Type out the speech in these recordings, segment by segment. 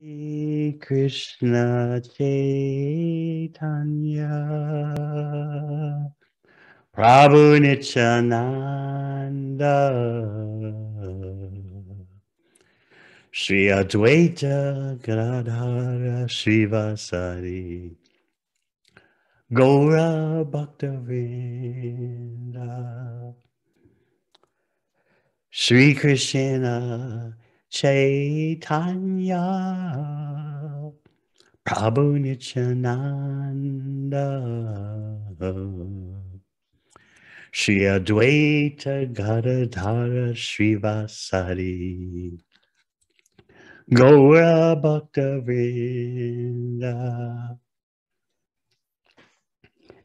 Krishna Chaitanya Prabhu Nityananda Shri Advaita Gadadhara Srivasari Gaura Bhaktavinda Shri Krishna Chaitanya Prabhu Nityananda Shri Advaita Gadadhara Srivasari Gaura Bhaktavinda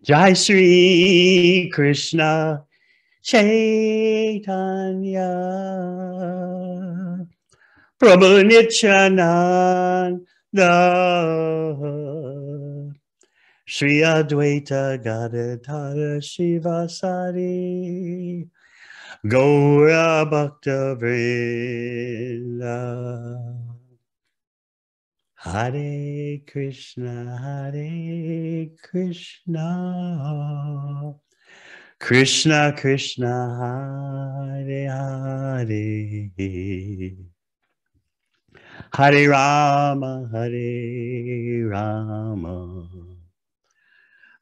Jai Shri Krishna Chaitanya Prabhu Nityananda Shri Advaita Gadadhara Shivasari Gaura Bhakta Vrinda Hare Krishna Krishna Krishna Hare Hare Hare Rama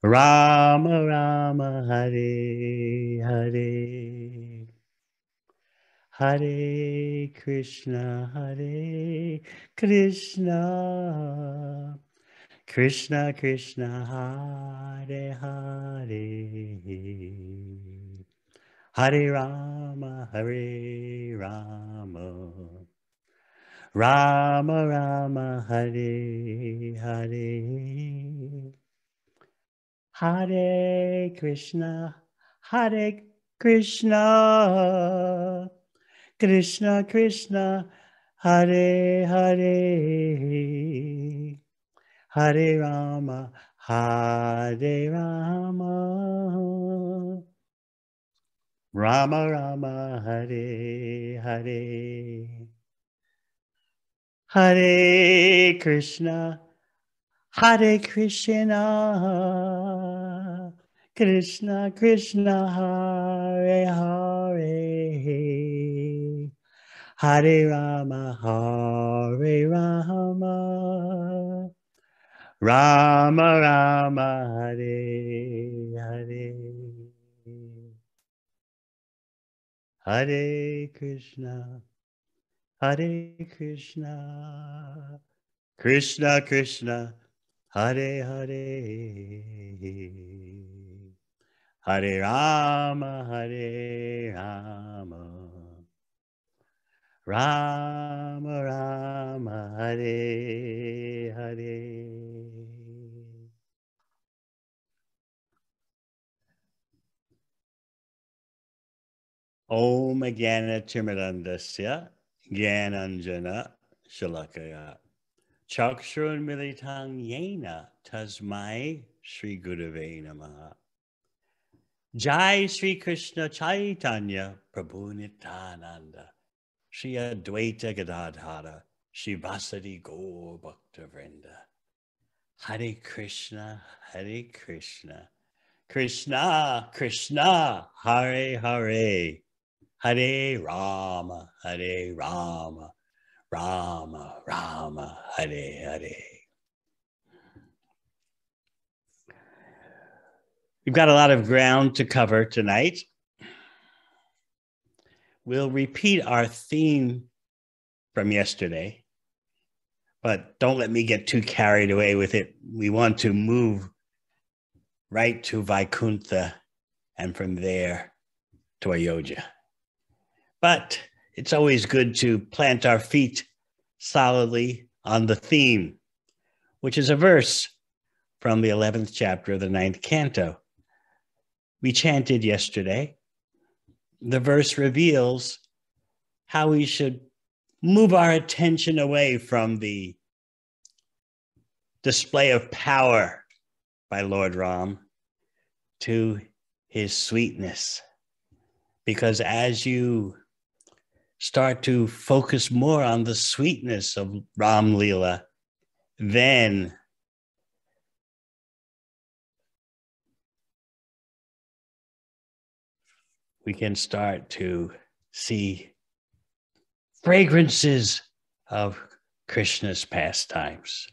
Rama Rama Hare Hare Hare Krishna Krishna Krishna Hare Hare Hare Rama Rama Rama Hare Hare Hare Krishna Krishna Krishna Hare Hare Hare Rama Rama Rama Hare Hare Hare Krishna Krishna Krishna Hare Hare Hare Rama Rama Rama Hare Hare Hare Krishna Krishna Krishna Hare Hare Hare Rama Rama Rama Hare Hare Om Jnana Timirandasya Jnananjana Shalakaya Chakshurun Militang Yena Tasmai Sri Gurave Namaha Jai Sri Krishna Chaitanya Prabhu Nityananda Shri Advaita Gadadhara Shri Vasadi Gaur Bhakta Vrinda Hare Krishna Krishna Krishna Hare Hare Hare Rama Rama Rama Hare Hare. We've got a lot of ground to cover tonight. We'll repeat our theme from yesterday, but don't let me get too carried away with it. We want to move right to Vaikuntha and from there to Ayodhya. But it's always good to plant our feet solidly on the theme, which is a verse from the 11th chapter of the 9th canto. We chanted yesterday. The verse reveals how we should move our attention away from the display of power by Lord Ram to his sweetness. Because as you start to focus more on the sweetness of Ram Lila, then we can start to see fragrances of Krishna's pastimes.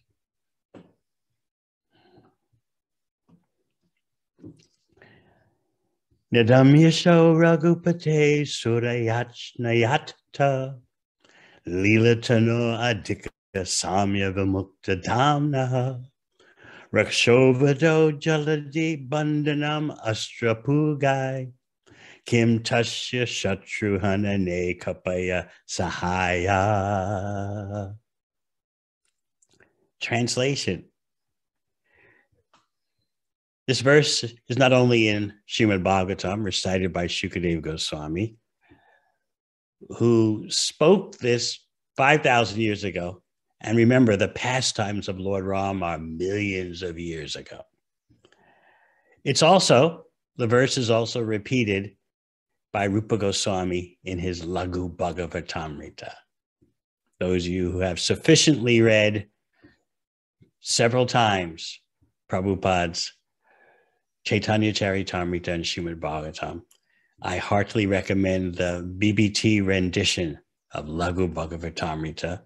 Nidam Yasho Raghupate Surayachnayatta Lilatano Adhika Samya Vimukta Dhamnaha Rakshovado Jaladi Bandhanam Astrapugai Kim Tasya Shatruhanane Kapaya Sahaya. Translation. This verse is not only in Srimad Bhagavatam, recited by Shukadeva Goswami, who spoke this 5,000 years ago. And remember, the pastimes of Lord Ram are millions of years ago. The verse is also repeated by Rupa Goswami in his Laghu Bhagavatamrita. Those of you who have sufficiently read several times Prabhupada's Chaitanya Charitamrita and Srimad Bhagavatam, I heartily recommend the BBT rendition of Laghu Bhagavatamrita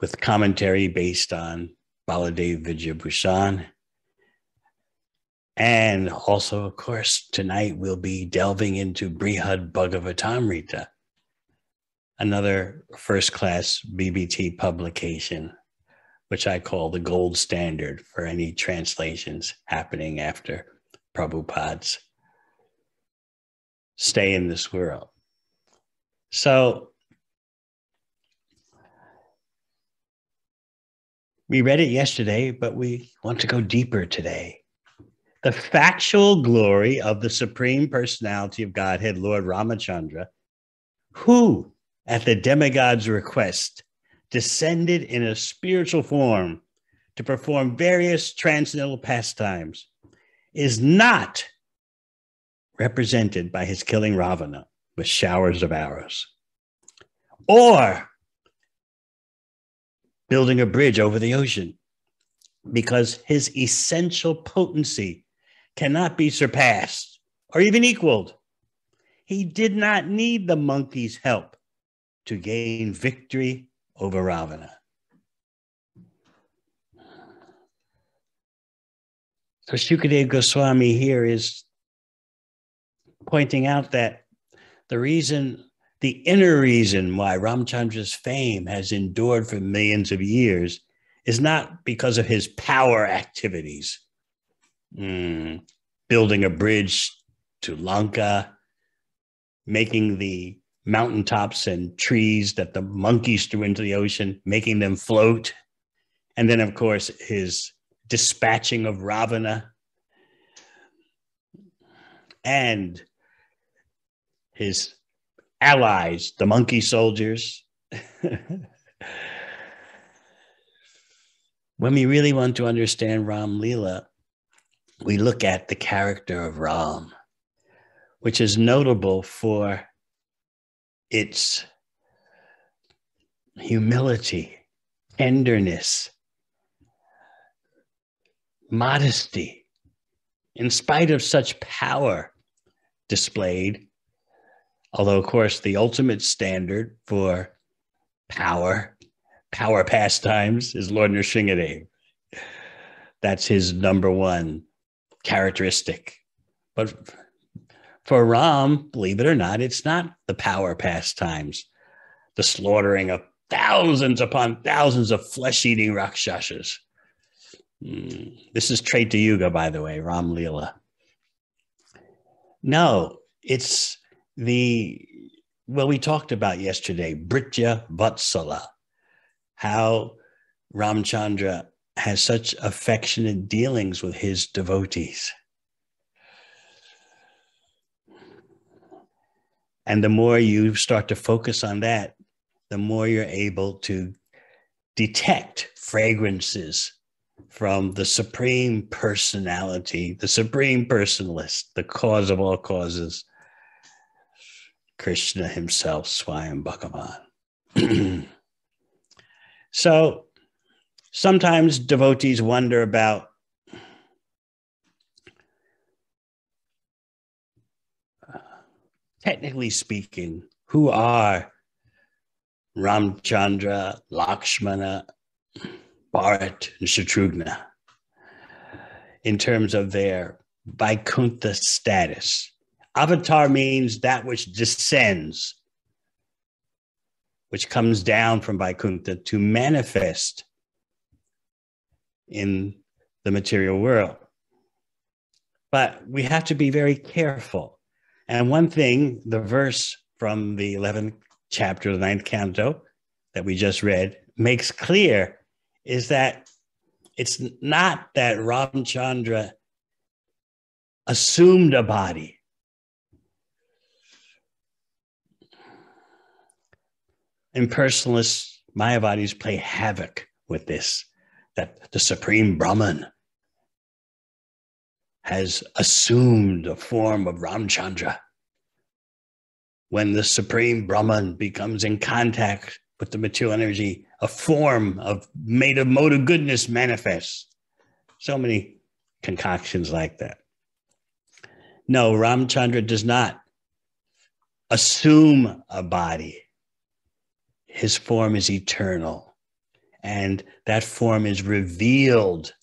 with commentary based on Baladev Vidyabhushan. And also, of course, tonight we'll be delving into Brihad Bhagavatamrita, another first-class BBT publication, which I call the gold standard for any translations happening after Prabhupada's stay in this world. So we read it yesterday, but we want to go deeper today. The factual glory of the Supreme Personality of Godhead, Lord Ramachandra, who, at the demigod's request, descended in a spiritual form to perform various transcendental pastimes, is not represented by his killing Ravana with showers of arrows, or building a bridge over the ocean, because his essential potency cannot be surpassed or even equaled. He did not need the monkey's help to gain victory over Ravana. So Shukadeva Goswami here is pointing out that the inner reason why Ramachandra's fame has endured for millions of years is not because of his power activities. Building a bridge to Lanka, making the mountaintops and trees that the monkeys threw into the ocean, making them float. And then, of course, his dispatching of Ravana and his allies, the monkey soldiers. When we really want to understand Ram Lila, we look at the character of Ram, which is notable for its humility, tenderness, modesty, in spite of such power displayed. Although, of course, the ultimate standard for power pastimes is Lord Nrsingadev. That's his number one characteristic. But for Ram, believe it or not, it's not the power pastimes, the slaughtering of thousands upon thousands of flesh-eating Rakshasas. This is Treta Yuga, by the way, Ram Lila. No, it's what we talked about yesterday, Britya Vatsala, how Ramchandra has such affectionate dealings with his devotees. And the more you start to focus on that, the more you're able to detect fragrances from the Supreme Personality, the Supreme Personalist, the cause of all causes. Krishna himself, Swayam Bhagavan. So sometimes devotees wonder about technically speaking, who are Ramchandra, Lakshmana, Bharat, and Shatrughna in terms of their Vaikuntha status. Avatar means that which descends, which comes down from Vaikuntha to manifest in the material world. But we have to be very careful. And one thing, the verse from the 11th chapter of the 9th canto that we just read makes clear is that it's not that Ramchandra assumed a body. Impersonalists, Mayavadis play havoc with this, that the Supreme Brahman has assumed a form of Ramchandra. When the Supreme Brahman becomes in contact with the material energy, a form of made of mode of goodness manifests. So many concoctions like that. No, Ramchandra does not assume a body. His form is eternal, and that form is revealed.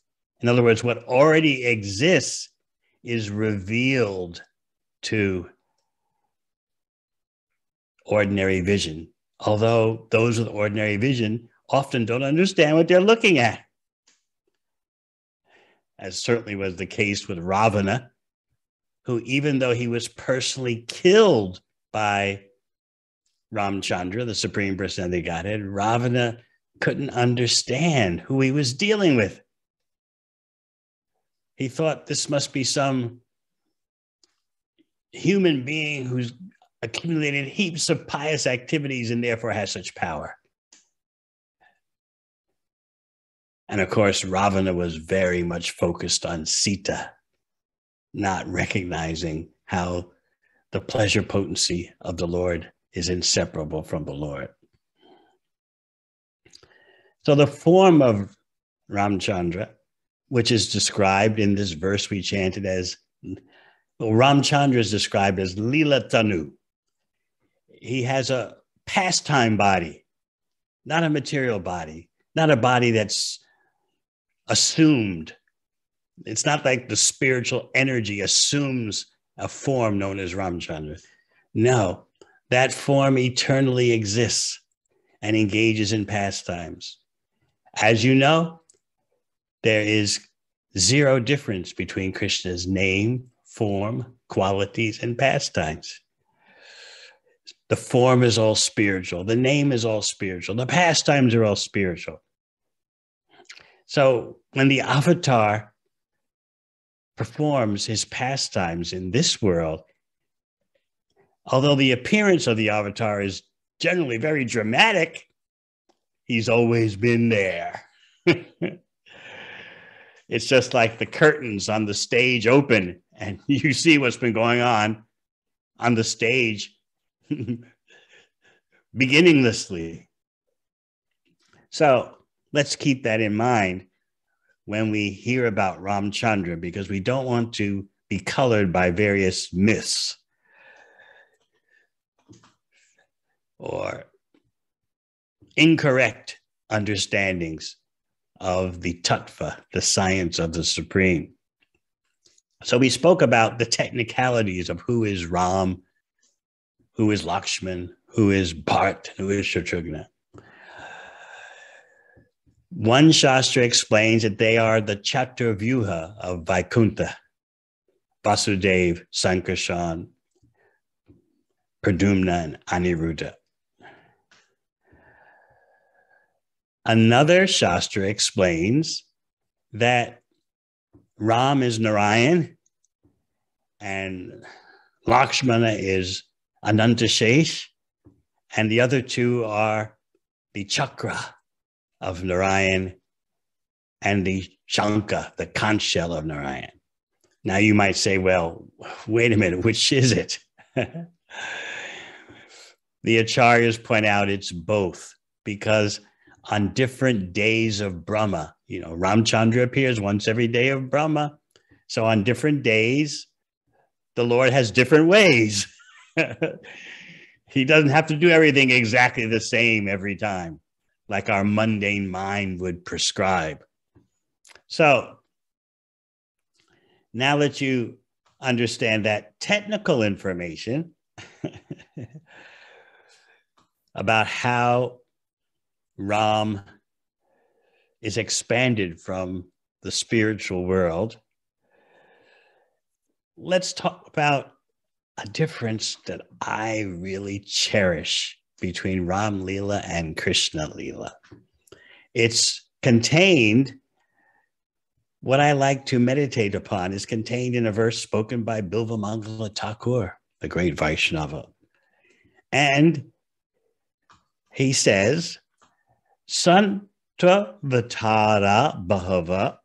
In other words, what already exists is revealed to ordinary vision, although those with ordinary vision often don't understand what they're looking at, as certainly was the case with Ravana, who, even though he was personally killed by Ramchandra, the Supreme Personality of Godhead, Ravana couldn't understand who he was dealing with. He thought this must be some human being who's accumulated heaps of pious activities and therefore has such power. And of course, Ravana was very much focused on Sita, not recognizing how the pleasure potency of the Lord is inseparable from the Lord. So the form of Ramchandra, which is described in this verse we chanted as, well, Ramchandra is described as lila tanu. He has a pastime body, not a material body, not a body that's assumed. It's not like the spiritual energy assumes a form known as Ramchandra. No, that form eternally exists and engages in pastimes. As you know, there is zero difference between Krishna's name, form, qualities, and pastimes. The form is all spiritual. The name is all spiritual. The pastimes are all spiritual. So when the avatar performs his pastimes in this world, although the appearance of the avatar is generally very dramatic, he's always been there. It's just like the curtains on the stage open and you see what's been going on the stage beginninglessly. So let's keep that in mind when we hear about Ramchandra, because we don't want to be colored by various myths or incorrect understandings of the tattva, the science of the Supreme. So we spoke about the technicalities of who is Ram, who is Lakshman, who is Bharat, who is Shatrughna. One Shastra explains that they are the Chaturvyuha of Vaikuntha, Vasudev, Sankarshan, Pradumna, and Aniruddha. Another Shastra explains that Ram is Narayan and Lakshmana is Anantashesh, and the other two are the chakra of Narayan and the Shankha, the conch shell of Narayan. Now you might say, well, wait a minute, which is it? The acharyas point out it's both, because on different days of Brahma, Ramchandra appears once every day of Brahma. So on different days, the Lord has different ways. He doesn't have to do everything exactly the same every time, like our mundane mind would prescribe. So now that you understand that technical information about how Ram is expanded from the spiritual world, let's talk about a difference that I really cherish between Ram Lila and Krishna Lila. It's contained, what I like to meditate upon is contained in a verse spoken by Bilvamangala Thakur, the great Vaishnava. And he says, Santa Vatara Bahava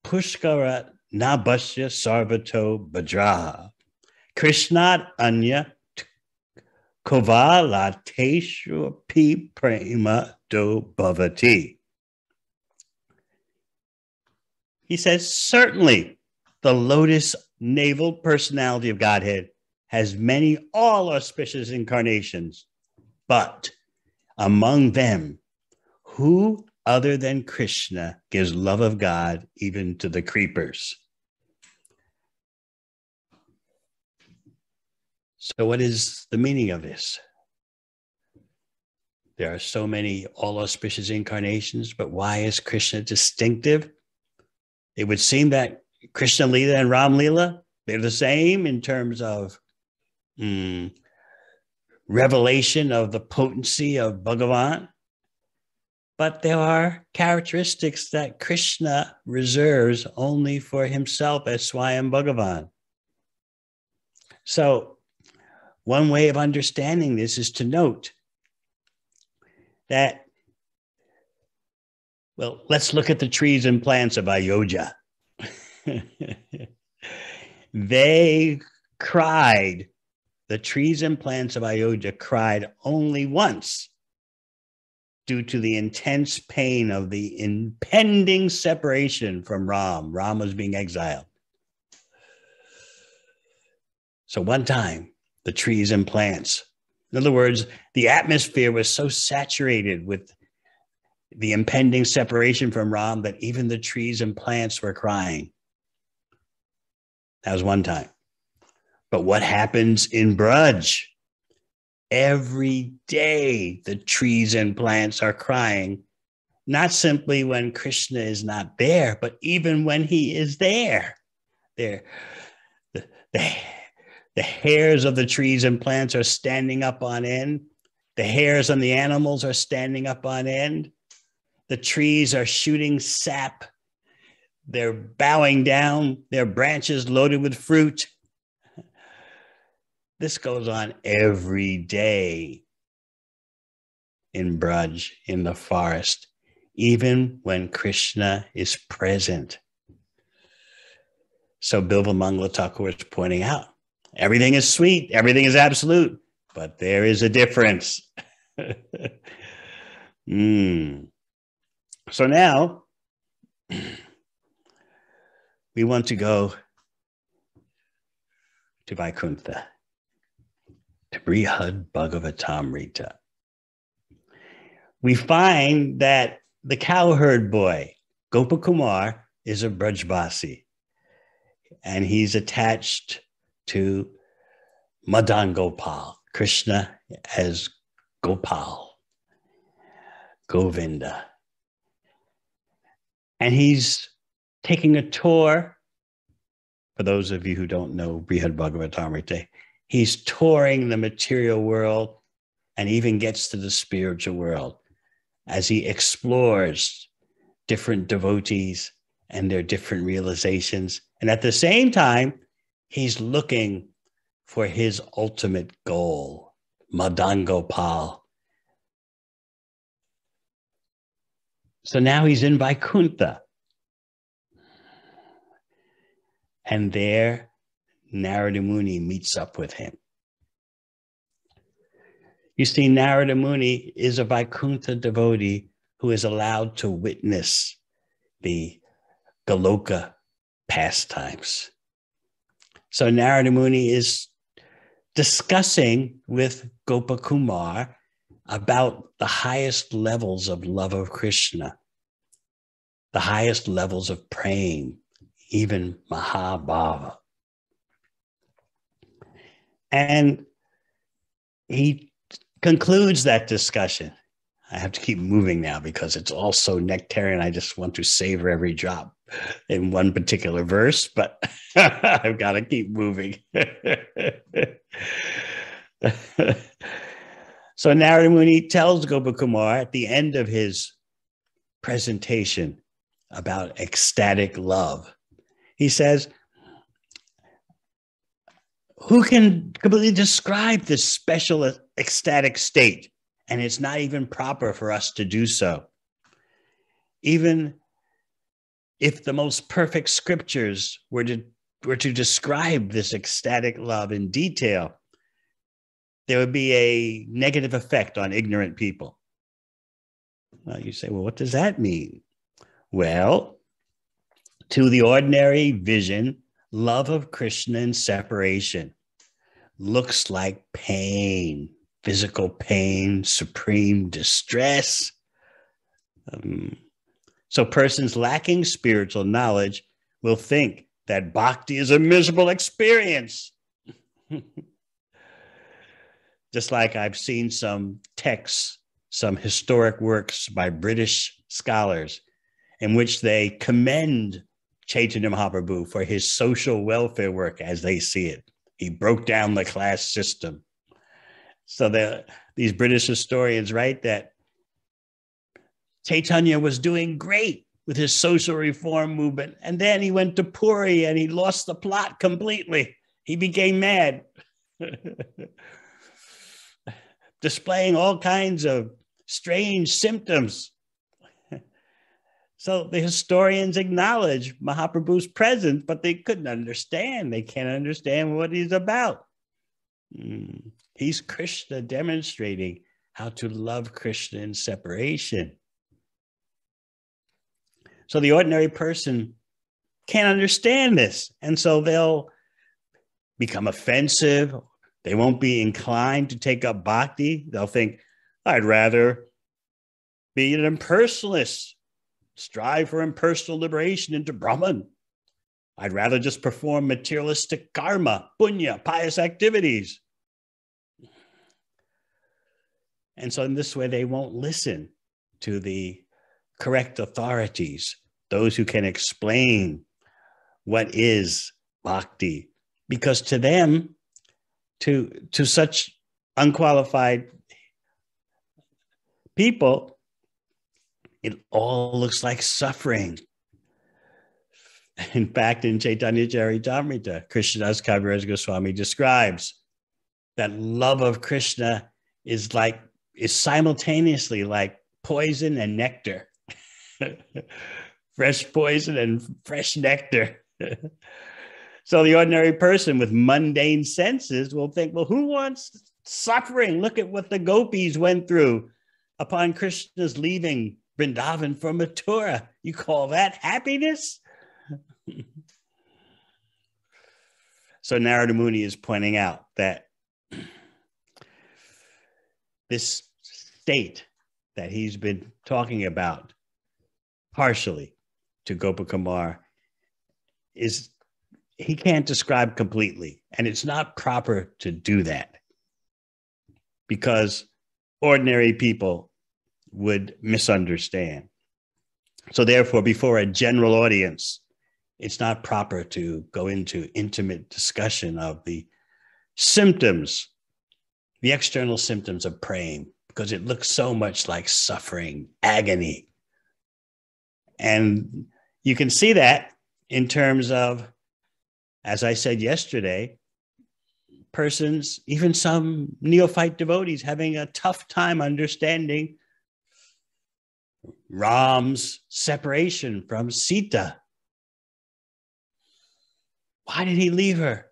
Pushkara Nabhasya Sarvato Bhadraha Krishnat Anya Kovalateshu Pi Prema Do Bhavati. He says, certainly the lotus navel personality of Godhead has many all auspicious incarnations, but among them, who other than Krishna gives love of God even to the creepers? So what is the meaning of this? There are so many all auspicious incarnations, but why is Krishna distinctive? It would seem that Krishna Lila and Ram Lila, they're the same in terms of revelation of the potency of Bhagavan. But there are characteristics that Krishna reserves only for himself as Swayam Bhagavan. So one way of understanding this is to note that, well, let's look at the trees and plants of Ayodhya. They cried, the trees and plants of Ayodhya cried only once due to the intense pain of the impending separation from Ram. Ram was being exiled. So one time, the trees and plants, in other words, the atmosphere was so saturated with the impending separation from Ram that even the trees and plants were crying. That was one time. But what happens in Braj? Every day the trees and plants are crying, not simply when Krishna is not there, but even when he is there. The hairs of the trees and plants are standing up on end. The hairs on the animals are standing up on end. The trees are shooting sap. They're bowing down, their branches loaded with fruit. This goes on every day in Braj, in the forest, even when Krishna is present. So Bilvamangala Thakur is pointing out, everything is sweet, everything is absolute, but there is a difference. So now, we want to go to Vaikuntha, to Brihad Bhagavatamrita. We find that the cowherd boy, Gopakumar, is a Brajbasi, and he's attached to Madan Gopal, Krishna as Gopal, Govinda. And he's taking a tour. For those of you who don't know Brihad Bhagavatamrita, he's touring the material world and even gets to the spiritual world as he explores different devotees and their different realizations. And at the same time, he's looking for his ultimate goal, Madan Gopal. So now he's in Vaikuntha. And there, Narada Muni meets up with him. You see, Narada Muni is a Vaikuntha devotee who is allowed to witness the Goloka pastimes. So Narada Muni is discussing with Gopakumar about the highest levels of love of Krishna, the highest levels of praying, even Mahabhava. And he concludes that discussion. I have to keep moving now because it's all so nectarian. I just want to savor every drop in one particular verse, but I've got to keep moving. So Narada Muni tells Gopakumar at the end of his presentation about ecstatic love, he says, who can completely describe this special ecstatic state? And it's not even proper for us to do so. Even if the most perfect scriptures were to describe this ecstatic love in detail, there would be a negative effect on ignorant people. Well, you say, well, what does that mean? Well, to the ordinary vision, love of Krishna and separation looks like pain, physical pain, supreme distress. So persons lacking spiritual knowledge will think that bhakti is a miserable experience. Just like I've seen some texts, some historic works by British scholars in which they commend Chaitanya Mahaprabhu for his social welfare work as they see it. He broke down the class system. So these British historians write that Chaitanya was doing great with his social reform movement. And then he went to Puri and he lost the plot completely. He became mad, displaying all kinds of strange symptoms. So the historians acknowledge Mahaprabhu's presence, but they couldn't understand. They can't understand what he's about. He's Krishna demonstrating how to love Krishna in separation. So the ordinary person can't understand this. And so they'll become offensive. They won't be inclined to take up bhakti. They'll think, I'd rather be an impersonalist, strive for impersonal liberation into Brahman. I'd rather just perform materialistic karma, punya, pious activities. And so in this way, they won't listen to the correct authorities, those who can explain what is bhakti, because to them, to such unqualified people, it all looks like suffering. In fact, in Chaitanya Charitamrita, Krishnadas Kaviraj Goswami describes that love of Krishna is simultaneously like poison and nectar. Fresh poison and fresh nectar. So the ordinary person with mundane senses will think, well, who wants suffering? Look at what the gopis went through upon Krishna's leaving Vrindavan for Mathura. You call that happiness? So Narada Muni is pointing out that this state that he's been talking about partially to Gopakumar he can't describe completely. And it's not proper to do that because ordinary people would misunderstand. So therefore, before a general audience, it's not proper to go into intimate discussion of the symptoms, the external symptoms of praying, because it looks so much like suffering, agony. And you can see that in terms of, as I said yesterday, persons, even some neophyte devotees, having a tough time understanding Ram's separation from Sita. Why did he leave her?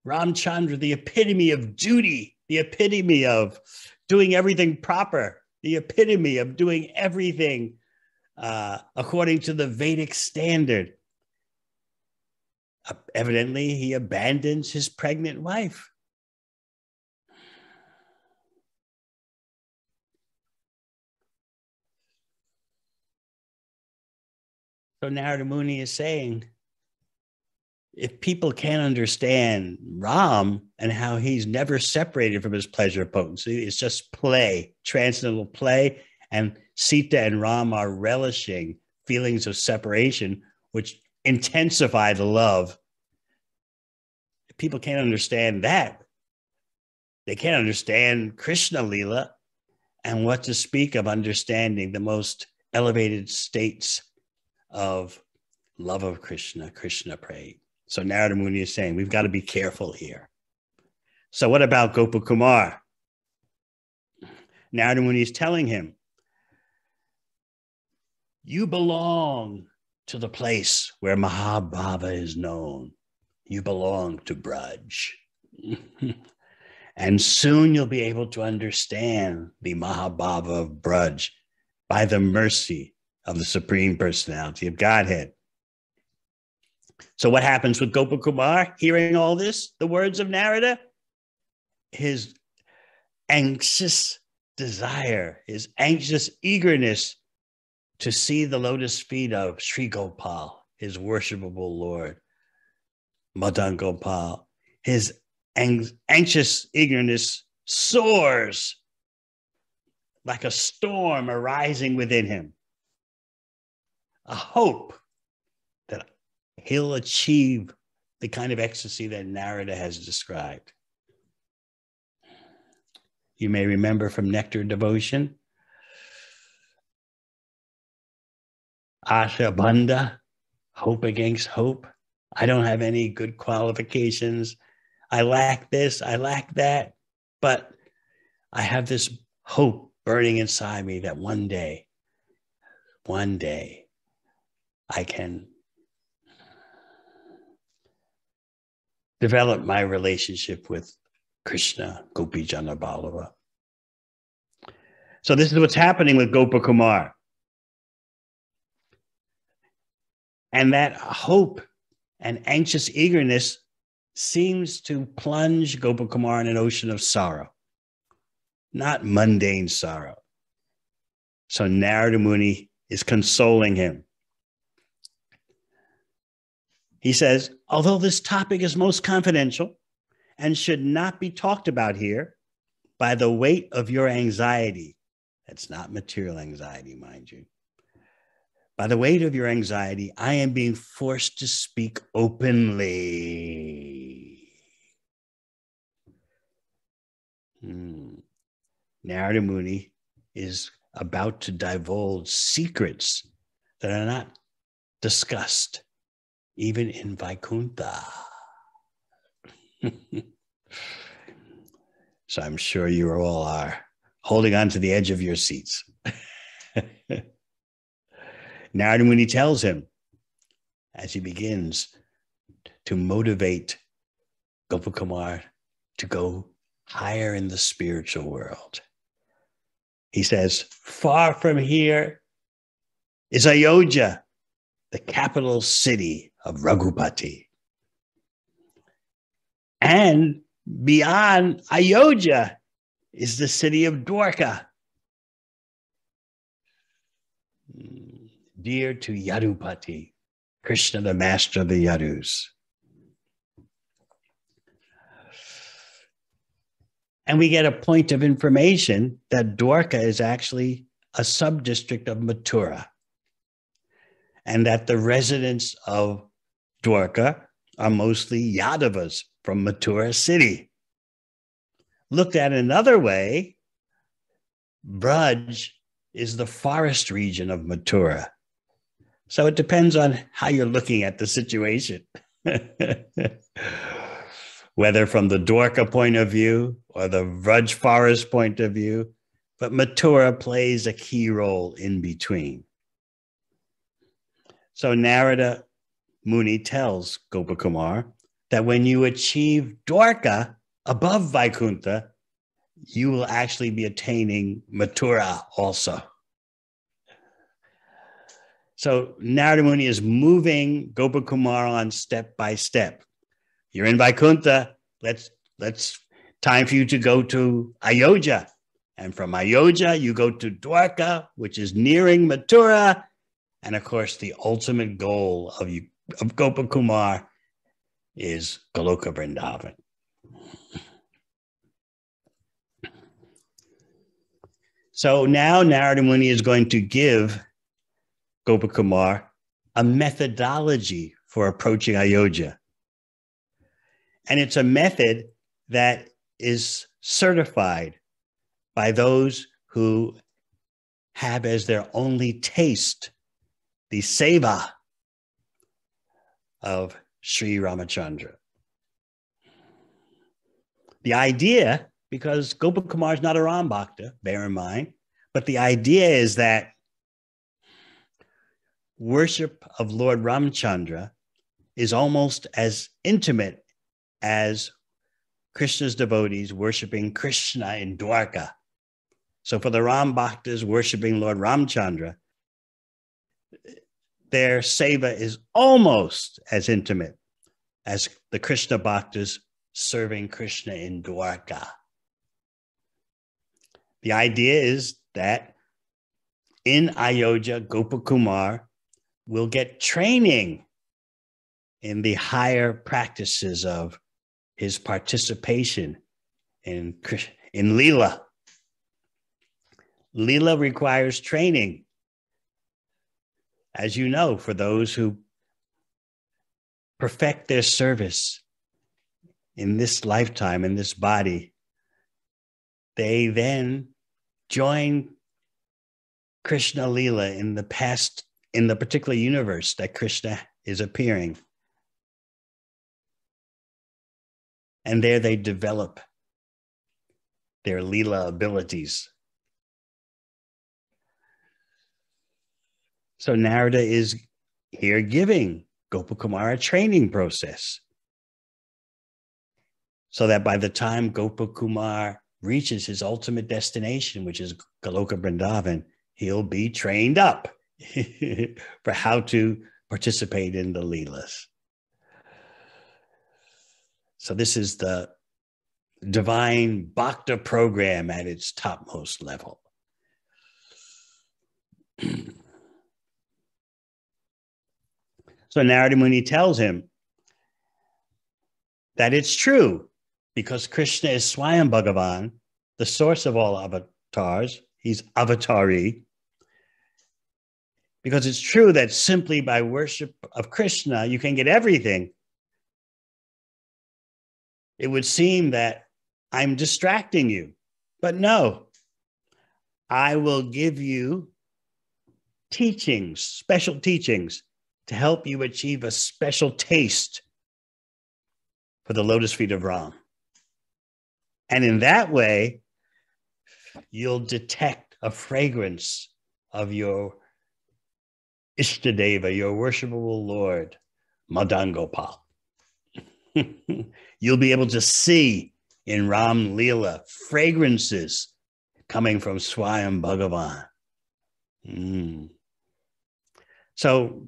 Ramchandra, the epitome of duty, the epitome of doing everything proper, the epitome of doing everything according to the Vedic standard. Evidently, he abandons his pregnant wife. So Narada Muni is saying, if people can't understand Ram and how he's never separated from his pleasure potency, it's just play, transcendental play, and Sita and Ram are relishing feelings of separation, which intensify the love. If people can't understand that, they can't understand Krishna lila, and what to speak of understanding the most elevated states of love of Krishna, Krishna prayed. So Narada Muni is saying, we've got to be careful here. So what about Gopakumar? Narada Muni is telling him, you belong to the place where Mahabhava is known. You belong to Braj. And soon you'll be able to understand the Mahabhava of Braj by the mercy of the Supreme Personality of Godhead. So what happens with Gopakumar hearing all this, the words of Narada? His anxious desire, his anxious eagerness to see the lotus feet of Sri Gopal, his worshipable Lord, Madan Gopal, his anxious eagerness soars like a storm arising within him. A hope that he'll achieve the kind of ecstasy that Narada has described. You may remember from Nectar Devotion, Asha Bandha, hope against hope. I don't have any good qualifications. I lack this, I lack that, but I have this hope burning inside me that one day, I can develop my relationship with Krishna, Gopi Jana Ballava. So this is what's happening with Gopakumar. And that hope and anxious eagerness seems to plunge Gopakumar in an ocean of sorrow, not mundane sorrow. So Narada Muni is consoling him. He says, although this topic is most confidential and should not be talked about here, by the weight of your anxiety, that's not material anxiety, mind you, by the weight of your anxiety, I am being forced to speak openly. Narada Muni is about to divulge secrets that are not discussed even in Vaikuntha. So I'm sure you all are holding on to the edge of your seats. Narada Muni tells him, as he begins to motivate Gopakumar to go higher in the spiritual world. He says, far from here is Ayodhya, the capital city of Raghupati. And beyond Ayodhya is the city of Dwarka, dear to Yadupati, Krishna, the master of the Yadus. And we get a point of information that Dwarka is actually a sub-district of Mathura, and that the residents of Dwarka are mostly Yadavas from Mathura city. Looked at another way, Braj is the forest region of Mathura. So it depends on how you're looking at the situation. Whether from the Dwarka point of view or the Vraj forest point of view, but Mathura plays a key role in between. So Narada Muni tells Gopakumar that when you achieve Dwarka above Vaikuntha, you will actually be attaining Mathura also. So Narada Muni is moving Gopakumar on step by step. You're in Vaikuntha. Let's time for you to go to Ayodhya. And from Ayodhya, you go to Dwarka, which is nearing Mathura. And of course, the ultimate goal of Gopakumar is Goloka Vrindavan. So now Narada Muni is going to give Gopakumar a methodology for approaching Ayodhya. And it's a method that is certified by those who have as their only taste the seva of Sri Ramachandra. The idea, because Gopakumar is not a Ram Bhakta, bear in mind, but the idea is that worship of Lord Ramchandra is almost as intimate as Krishna's devotees worshiping Krishna in Dwarka. So for the Ram Bhaktas worshiping Lord Ramchandra, their seva is almost as intimate as the Krishna Bhaktas serving Krishna in Dwarka. The idea is that in Ayodhya, Gopakumar will get training in the higher practices of his participation in lila. Lila requires training. As you know, for those who perfect their service in this lifetime, in this body, they then join Krishna Lila in the past, in the particular universe that Krishna is appearing. And there they develop their Lila abilities. So Narada is here giving Gopakumar a training process so that by the time Gopakumar reaches his ultimate destination, which is Goloka Vrindavan, he'll be trained up for how to participate in the Leelas. So this is the divine Bhakta program at its topmost level. So Narada Muni tells him that it's true because Krishna is Swayam Bhagavan, the source of all avatars. He's avatari. Because it's true that simply by worship of Krishna, you can get everything. It would seem that I'm distracting you, but no, I will give you teachings, special teachings to help you achieve a special taste for the lotus feet of Ram. And in that way, you'll detect a fragrance of your Ishtadeva, your worshipable Lord, Madan Gopal. You'll be able to see in Ram Lila fragrances coming from Swayam Bhagavan. So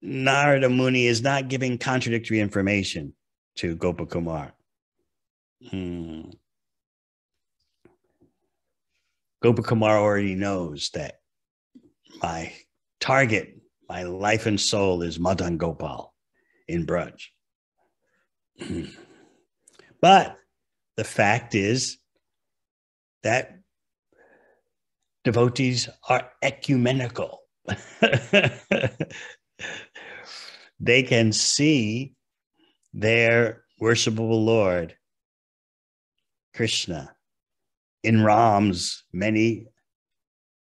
Narada Muni is not giving contradictory information to Gopakumar. Gopakumar already knows that my target, my life and soul is Madan Gopal in Braj. But the fact is that devotees are ecumenical. They can see their worshipable Lord, Krishna, in Ram's many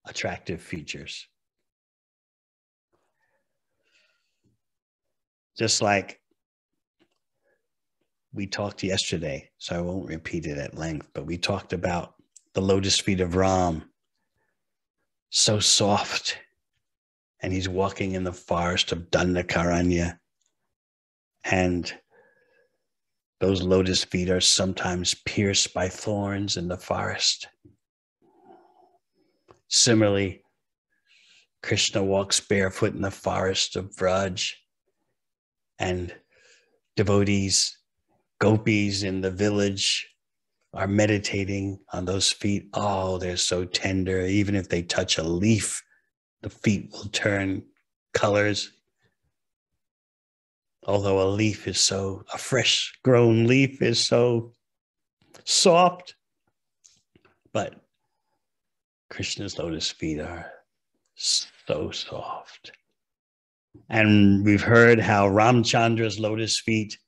attractive features. Just like we talked yesterday, so I won't repeat it at length, but we talked about the lotus feet of Ram, so soft, and he's walking in the forest of Dandakaranya, and Those lotus feet are sometimes pierced by thorns in the forest. Similarly, Krishna walks barefoot in the forest of Vraj, and devotees, gopis in the village are meditating on those feet. Oh, they're so tender. Even if they touch a leaf, the feet will turn colors. Although a fresh grown leaf is so soft, but Krishna's lotus feet are so soft. And we've heard how Ramchandra's lotus feet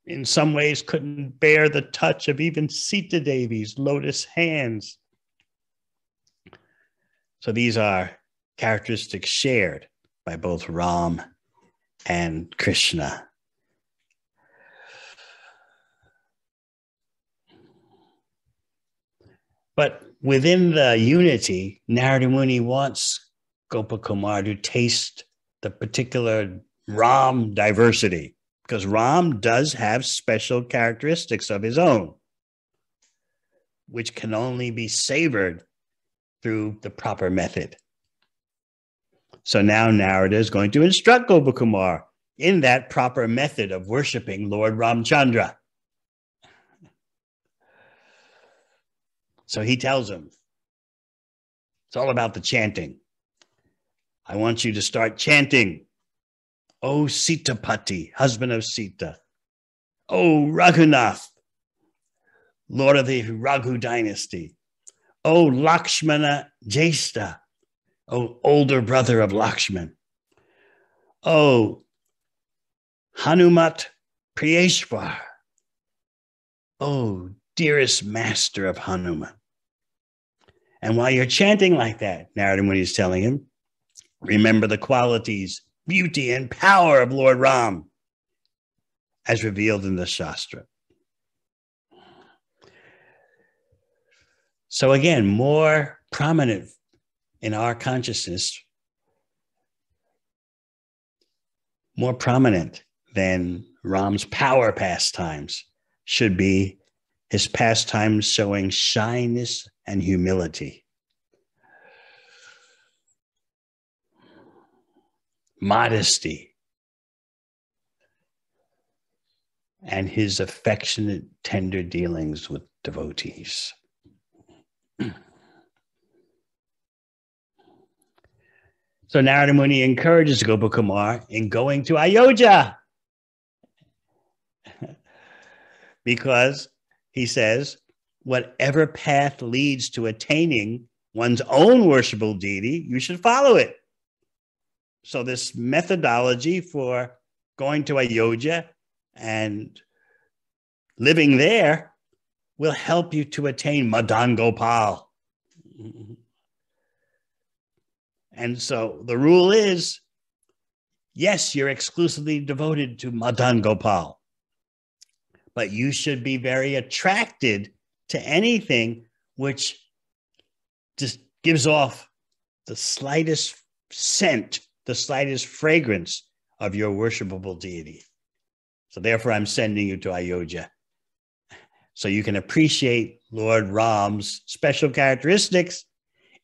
in some ways couldn't bear the touch of even Sita Devi's lotus hands. So these are characteristics shared by both Ram and Krishna. But within the unity, Narada Muni wants Gopakumar to taste the particular Ram diversity, because Ram does have special characteristics of his own, which can only be savored through the proper method. So now Narada is going to instruct Gopakumar in that proper method of worshiping Lord Ramchandra. So he tells him, it's all about the chanting. I want you to start chanting, O Sitapati, husband of Sita. O Raghunath, lord of the Raghu dynasty. O Lakshmana Jesta, O older brother of Lakshman. O Hanumat Priyeshwar, O dearest master of Hanuman. And while you're chanting like that, Narada Muni is telling him, remember the qualities, beauty, and power of Lord Ram as revealed in the Shastra. So again, more prominent in our consciousness, more prominent than Ram's power pastimes should be his pastimes showing shyness and humility, modesty, and his affectionate, tender dealings with devotees. So Narada Muni encourages Gopakumar in going to Ayodhya because he says, whatever path leads to attaining one's own worshipable deity, you should follow it. So this methodology for going to Ayodhya and living there will help you to attain Madan Gopal. And so the rule is, yes, you're exclusively devoted to Madan Gopal, but you should be very attracted to anything which just gives off the slightest scent, the slightest fragrance of your worshipable deity. So therefore, I'm sending you to Ayodhya so you can appreciate Lord Ram's special characteristics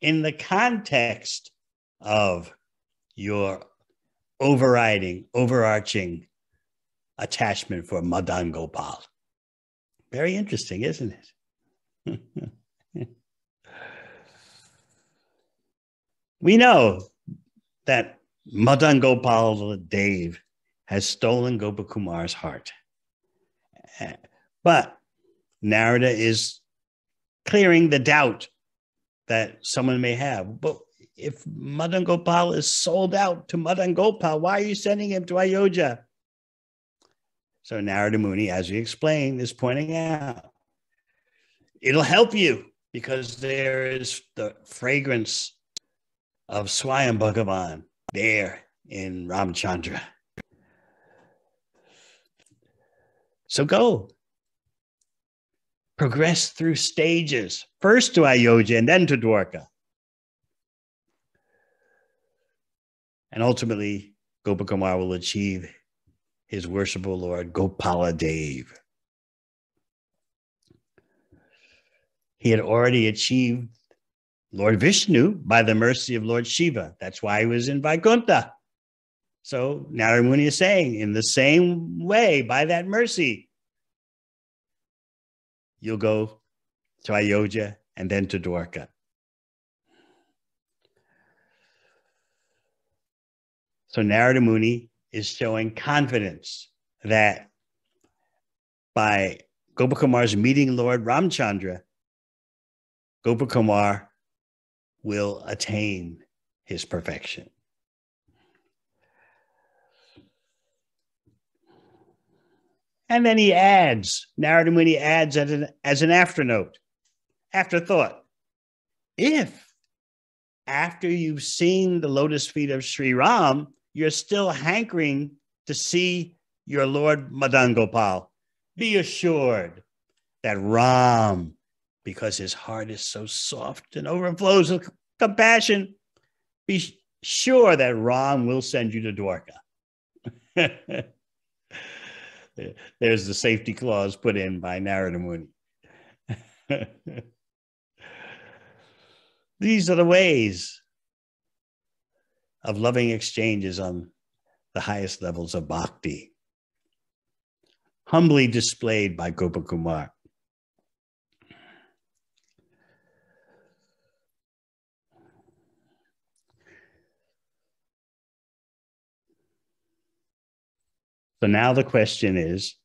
in the context of your overarching attachment for Madan Gopal. Very interesting, isn't it? We know that Madan Gopal Dev has stolen Gopakumar's heart. But Narada is clearing the doubt that someone may have. But if Madan Gopal is sold out to Madan Gopal, why are you sending him to Ayodhya? So Narada Muni, as we explained, is pointing out, it'll help you because there is the fragrance of Swayam Bhagavan there in Ramchandra. So go. Progress through stages, first to Ayodhya and then to Dwarka. And ultimately, Gopakumar will achieve his worshipful Lord Gopala Dev. He had already achieved Lord Vishnu by the mercy of Lord Shiva. That's why he was in Vaikuntha. So Narada Muni is saying, in the same way, by that mercy, you'll go to Ayodhya and then to Dwarka. So Narada Muni is showing confidence that by Gopakumar's meeting Lord Ramchandra, Gopakumar will attain his perfection. And then he adds, Narada Muni adds as an afterthought, if after you've seen the lotus feet of Sri Ram, you're still hankering to see your Lord Madan Gopal, be assured that Ram, because his heart is so soft and overflows with compassion, be sure that Ram will send you to Dwarka. There's the safety clause put in by Narada Muni. These are the ways of loving exchanges on the highest levels of bhakti, humbly displayed by Gopakumar. So now the question is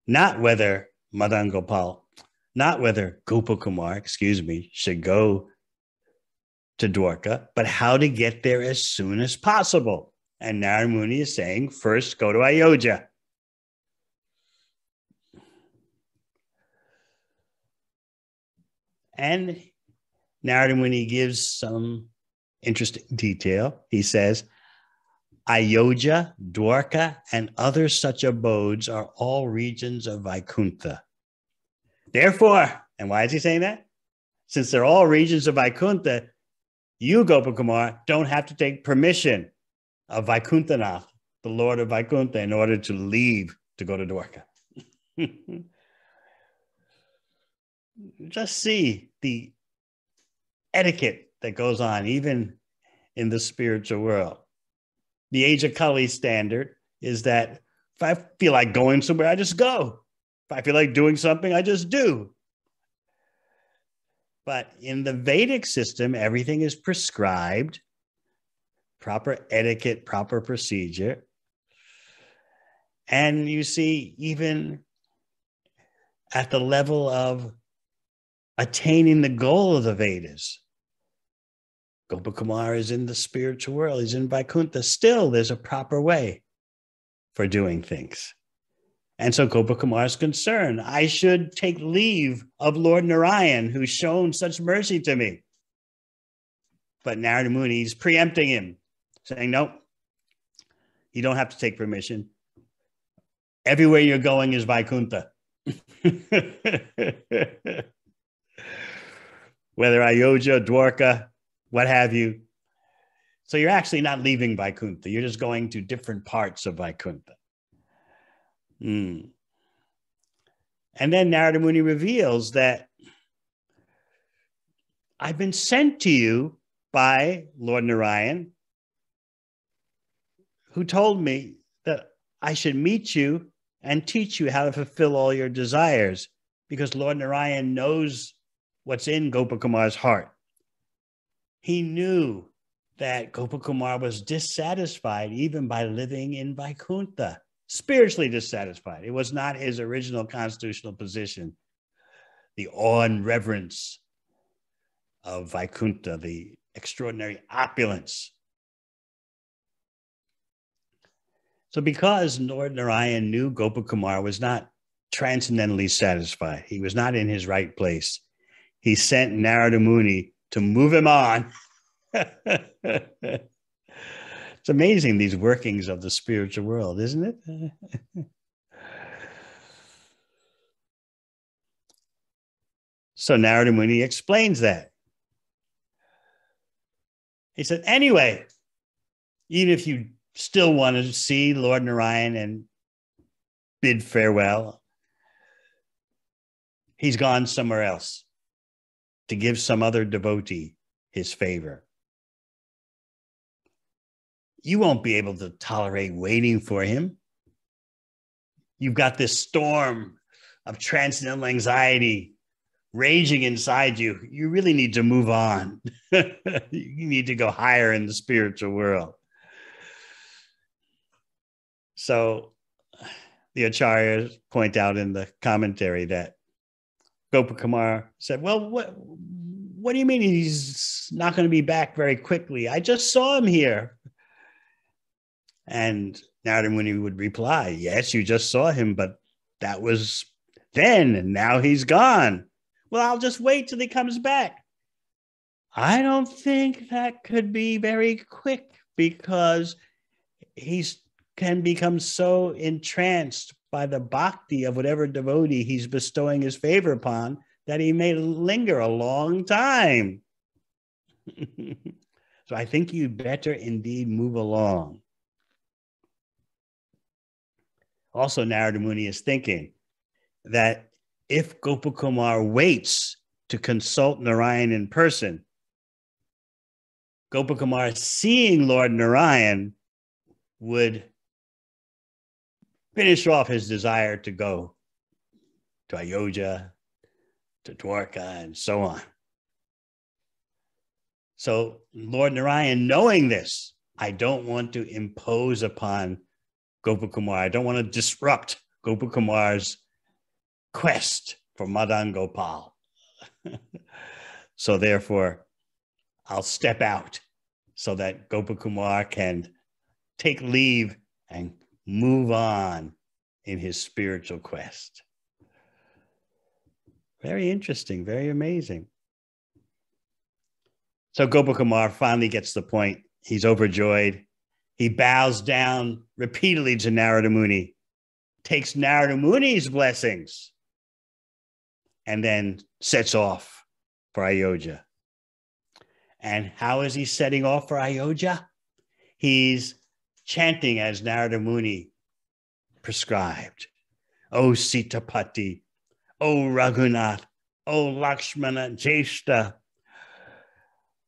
not whether Gopakumar, should go to Dwarka, but how to get there as soon as possible. And Narada Muni is saying, first go to Ayodhya. And Narada Muni gives some interesting detail. He says, Ayodhya, Dwarka, and other such abodes are all regions of Vaikuntha. Therefore, and why is he saying that? Since they're all regions of Vaikuntha, you, Gopakumar, don't have to take permission of Vaikunthanath, the Lord of Vaikuntha, in order to leave to go to Dwarka. Just see the etiquette that goes on, even in the spiritual world. The age of Kali standard is that if I feel like going somewhere, I just go. If I feel like doing something, I just do. But in the Vedic system, everything is prescribed, proper etiquette, proper procedure. And you see, even at the level of attaining the goal of the Vedas, Gopakumar is in the spiritual world. He's in Vaikuntha. Still, there's a proper way for doing things. And so Gopakumar is concerned. I should take leave of Lord Narayan, who's shown such mercy to me. But Narada Muni is preempting him, saying, no, you don't have to take permission. Everywhere you're going is Vaikuntha. Whether Ayodhya, Dwarka, what have you. So you're actually not leaving Vaikuntha. You're just going to different parts of Vaikuntha. And then Narada Muni reveals that I've been sent to you by Lord Narayan, who told me that I should meet you and teach you how to fulfill all your desires, because Lord Narayan knows what's in Gopakumar's heart. He knew that Gopakumar was dissatisfied even by living in Vaikuntha, spiritually dissatisfied. It was not his original constitutional position. The awe and reverence of Vaikuntha, the extraordinary opulence. So because Lord Narayan knew Gopakumar was not transcendently satisfied, he was not in his right place, he sent Narada Muni to move him on. It's amazing, these workings of the spiritual world, isn't it? So Narada Muni explains that. He said, anyway, even if you still wanted to see Lord Narayan and bid farewell. He's gone somewhere else to give some other devotee his favor. You won't be able to tolerate waiting for him. You've got this storm of transcendental anxiety raging inside you. You really need to move on. You need to go higher in the spiritual world. So the acharyas point out in the commentary that Gopakumar said, well, what do you mean he's not going to be back very quickly? I just saw him here. And Narada Muni would reply, yes, you just saw him, but that was then, and now he's gone. Well, I'll just wait till he comes back. I don't think that could be very quick, because he can become so entranced by the bhakti of whatever devotee he's bestowing his favor upon that he may linger a long time. So I think you better indeed move along. Also, Narada Muni is thinking that if Gopakumar waits to consult Narayan in person, Gopakumar seeing Lord Narayan would finish off his desire to go to Ayodhya, to Dwarka, and so on. So Lord Narayan, knowing this, I don't want to impose upon Gopakumar. I don't want to disrupt Gopakumar's quest for Madan Gopal. So therefore, I'll step out so that Gopakumar can take leave and move on in his spiritual quest. Very interesting, very amazing. So Gopakumar finally gets the point. He's overjoyed. He bows down repeatedly to Narada Muni, takes Narada Muni's blessings, and then sets off for Ayodhya. And how is he setting off for Ayodhya? He's chanting as Narada Muni prescribed. O Sitapati, O Raghunath, O Lakshmana Jeshta,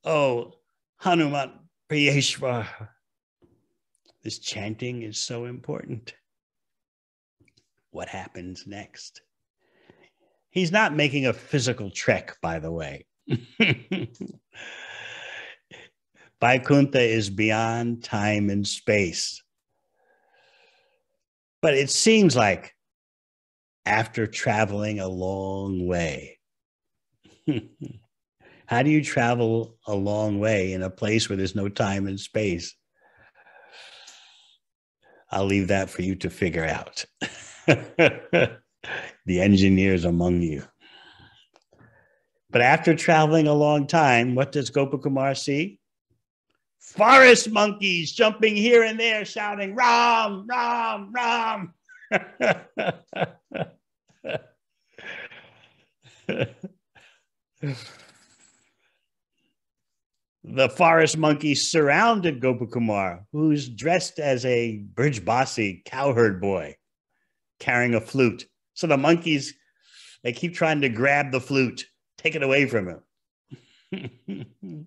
O Hanuman Priyeshwar. This chanting is so important. What happens next? He's not making a physical trek, by the way. Vaikuntha is beyond time and space. But it seems like after traveling a long way, how do you travel a long way in a place where there's no time and space? I'll leave that for you to figure out. The engineers among you. But after traveling a long time, what does Gopakumar see? Forest monkeys jumping here and there, shouting, Ram, Ram, Ram. The forest monkeys surrounded Gopakumar, who's dressed as a Brijbasi cowherd boy, carrying a flute. So the monkeys, they keep trying to grab the flute, take it away from him.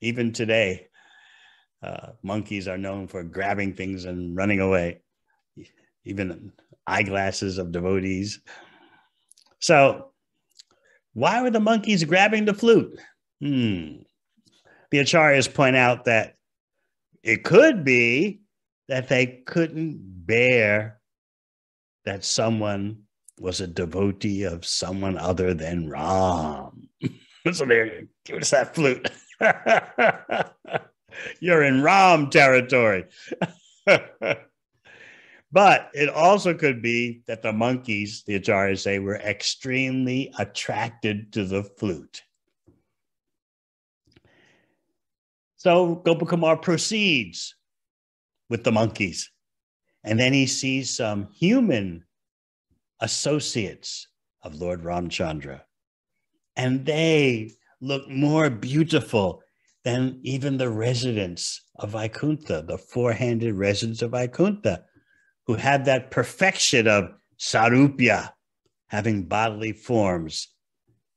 Even today, monkeys are known for grabbing things and running away, even eyeglasses of devotees. So why were the monkeys grabbing the flute? The acharyas point out that it could be that they couldn't bear that someone was a devotee of someone other than Ram. So they're, give us that flute. You're in Ram territory. But it also could be that the monkeys, the acharyas say, were extremely attracted to the flute. So Gopakumar proceeds with the monkeys. And then he sees some human associates of Lord Ramchandra. And they look more beautiful than even the residents of Vaikuntha, the four-handed residents of Vaikuntha, who had that perfection of sarupya, having bodily forms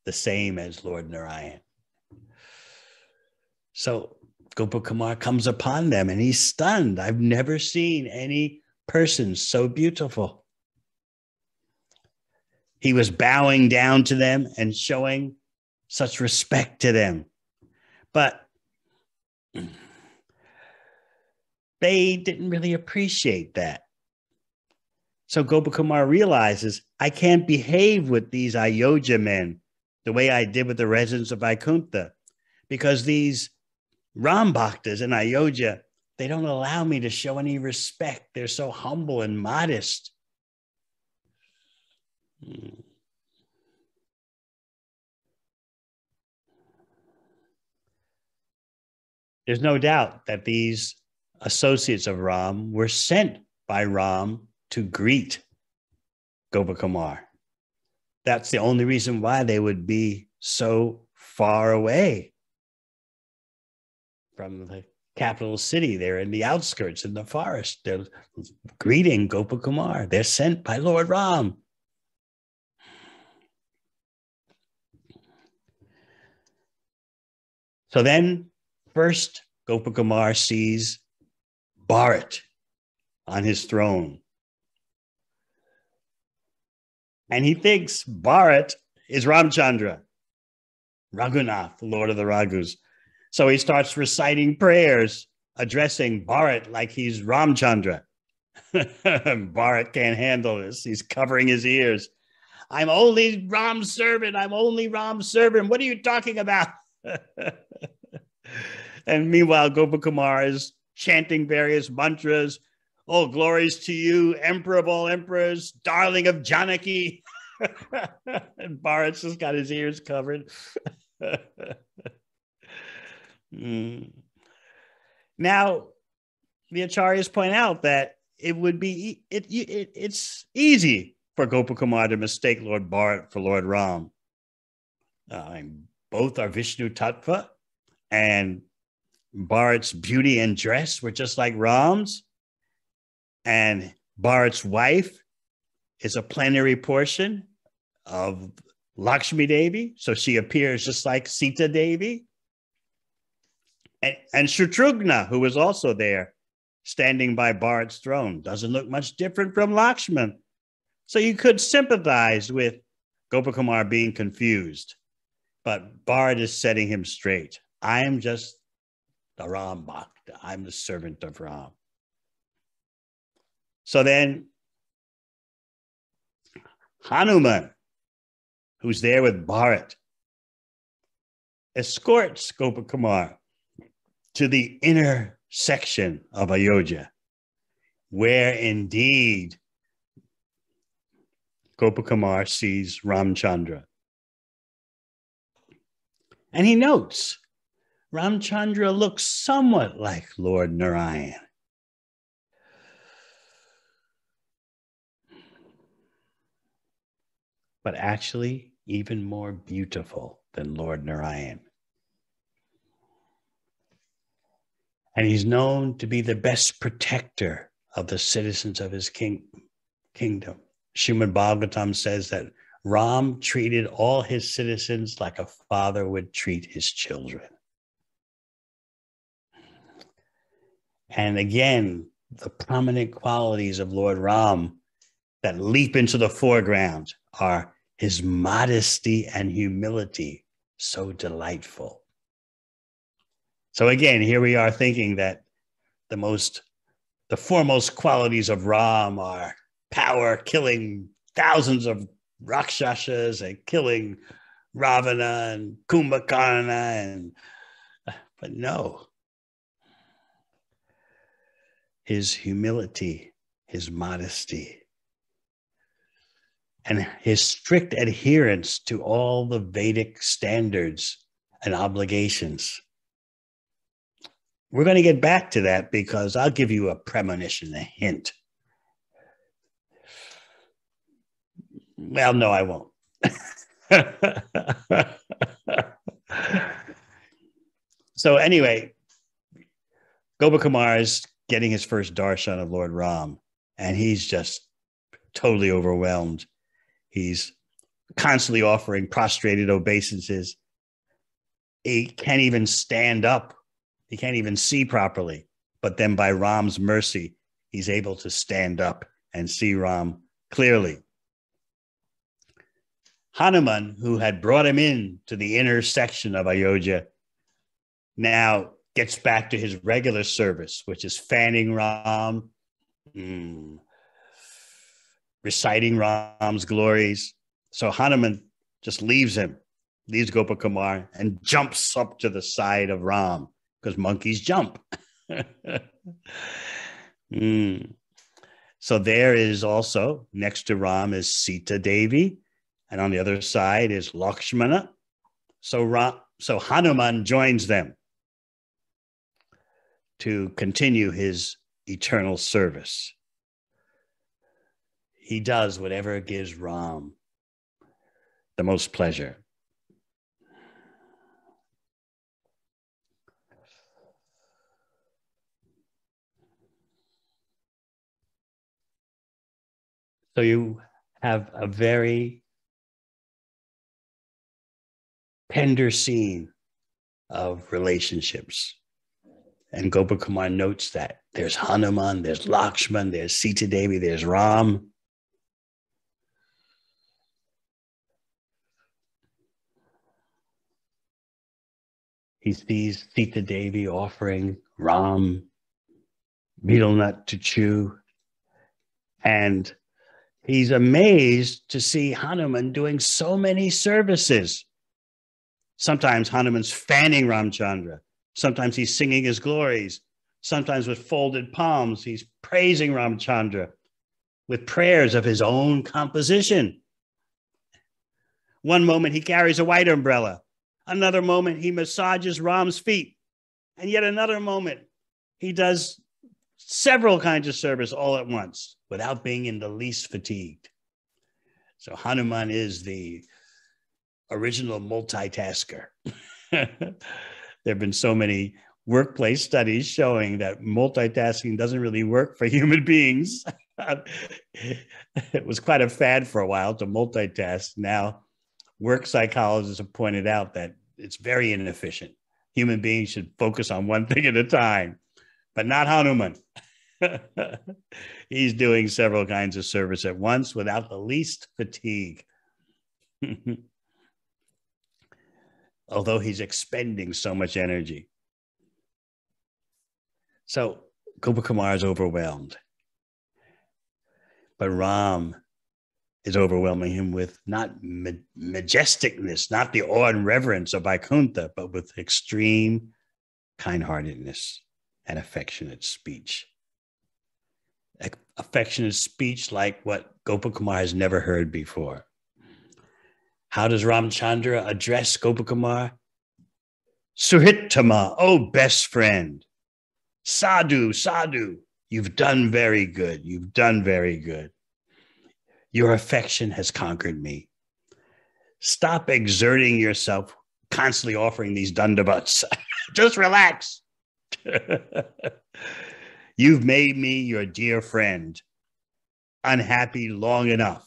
the same as Lord Narayan. So Gopakumar comes upon them and he's stunned. I've never seen any person so beautiful. He was bowing down to them and showing such respect to them. But they didn't really appreciate that. So Gopakumar realizes, I can't behave with these Ayodhya men the way I did with the residents of Vaikuntha, because these Ram Bhaktas in Ayodhya, they don't allow me to show any respect. They're so humble and modest. There's no doubt that these associates of Ram were sent by Ram to greet Gopakumar. That's the only reason why they would be so far away from the capital city. They're in the outskirts, in the forest. They're greeting Gopakumar. They're sent by Lord Ram. So then, first, Gopakumar sees Bharat on his throne. And he thinks Bharat is Ramchandra, Raghunath, the Lord of the Raghus. So he starts reciting prayers, addressing Bharat like he's Ramchandra. Bharat can't handle this. He's covering his ears. I'm only Ram's servant. I'm only Ram's servant. What are you talking about? And meanwhile, Gopakumar is chanting various mantras. Oh, glories to you, emperor of all emperors, darling of Janaki. And Bharat's just got his ears covered. Now, the acharyas point out that it would be it's easy for Gopakumar to mistake Lord Bharat for Lord Ram. Both are Vishnu Tattva, and Bharat's beauty and dress were just like Ram's. And Bharat's wife is a plenary portion of Lakshmi Devi, so she appears just like Sita Devi. And Shatrughna, who was also there, standing by Bharat's throne, doesn't look much different from Lakshman. So you could sympathize with Gopakumar being confused, but Bharat is setting him straight. I am just the Ram Bhakta. I'm the servant of Ram. So then Hanuman, who's there with Bharat, escorts Gopakumar to the inner section of Ayodhya, where indeed Gopakumar sees Ramchandra. And he notes Ramchandra looks somewhat like Lord Narayan. But actually even more beautiful than Lord Narayan. And he's known to be the best protector of the citizens of his kingdom. Srimad Bhagavatam says that Ram treated all his citizens like a father would treat his children. And again, the prominent qualities of Lord Ram that leap into the foreground are his modesty and humility, so delightful. So again, here we are thinking that the foremost qualities of Ram are power, killing thousands of Rakshasas and killing Ravana and Kumbhakarna, but no. His humility, his modesty, and his strict adherence to all the Vedic standards and obligations. We're going to get back to that because I'll give you a premonition, a hint. Well, no, I won't. So anyway, Gopakumar is getting his first darshan of Lord Ram, and he's just totally overwhelmed. He's constantly offering prostrated obeisances. He can't even stand up. He can't even see properly. But then by Ram's mercy, he's able to stand up and see Ram clearly. Hanuman, who had brought him in to the inner section of Ayodhya, now gets back to his regular service, which is fanning Ram, reciting Ram's glories. So Hanuman just leaves Gopakumar, and jumps up to the side of Ram, because monkeys jump. So there is also, next to Ram is Sita Devi, and on the other side is Lakshmana. So Hanuman joins them to continue his eternal service. He does whatever gives Ram the most pleasure. So you have a very tender scene of relationships. And Gopakumar notes that there's Hanuman, there's Lakshman, there's Sita Devi, there's Ram. He sees Sita Devi offering Ram betel nut to chew. And he's amazed to see Hanuman doing so many services. Sometimes Hanuman's fanning Ramchandra. Sometimes he's singing his glories. Sometimes with folded palms, he's praising Ramchandra with prayers of his own composition. One moment he carries a white umbrella. Another moment he massages Ram's feet. And yet another moment he does several kinds of service all at once without being in the least fatigued. So Hanuman is the original multitasker. There have been so many workplace studies showing that multitasking doesn't really work for human beings. It was quite a fad for a while to multitask. Now, work psychologists have pointed out that it's very inefficient. Human beings should focus on one thing at a time, but not Hanuman. He's doing several kinds of service at once without the least fatigue. Although he's expending so much energy. So Gopakumar is overwhelmed. But Ram is overwhelming him with not majesticness, not the awe and reverence of Vaikuntha, but with extreme kind-heartedness and affectionate speech. Affectionate speech like what Gopakumar has never heard before. How does Ramchandra address Gopakumar? Suhitama, oh best friend. Sadhu, sadhu, you've done very good. You've done very good. Your affection has conquered me. Stop exerting yourself, constantly offering these dandavats. Just relax. You've made me your dear friend. Unhappy long enough.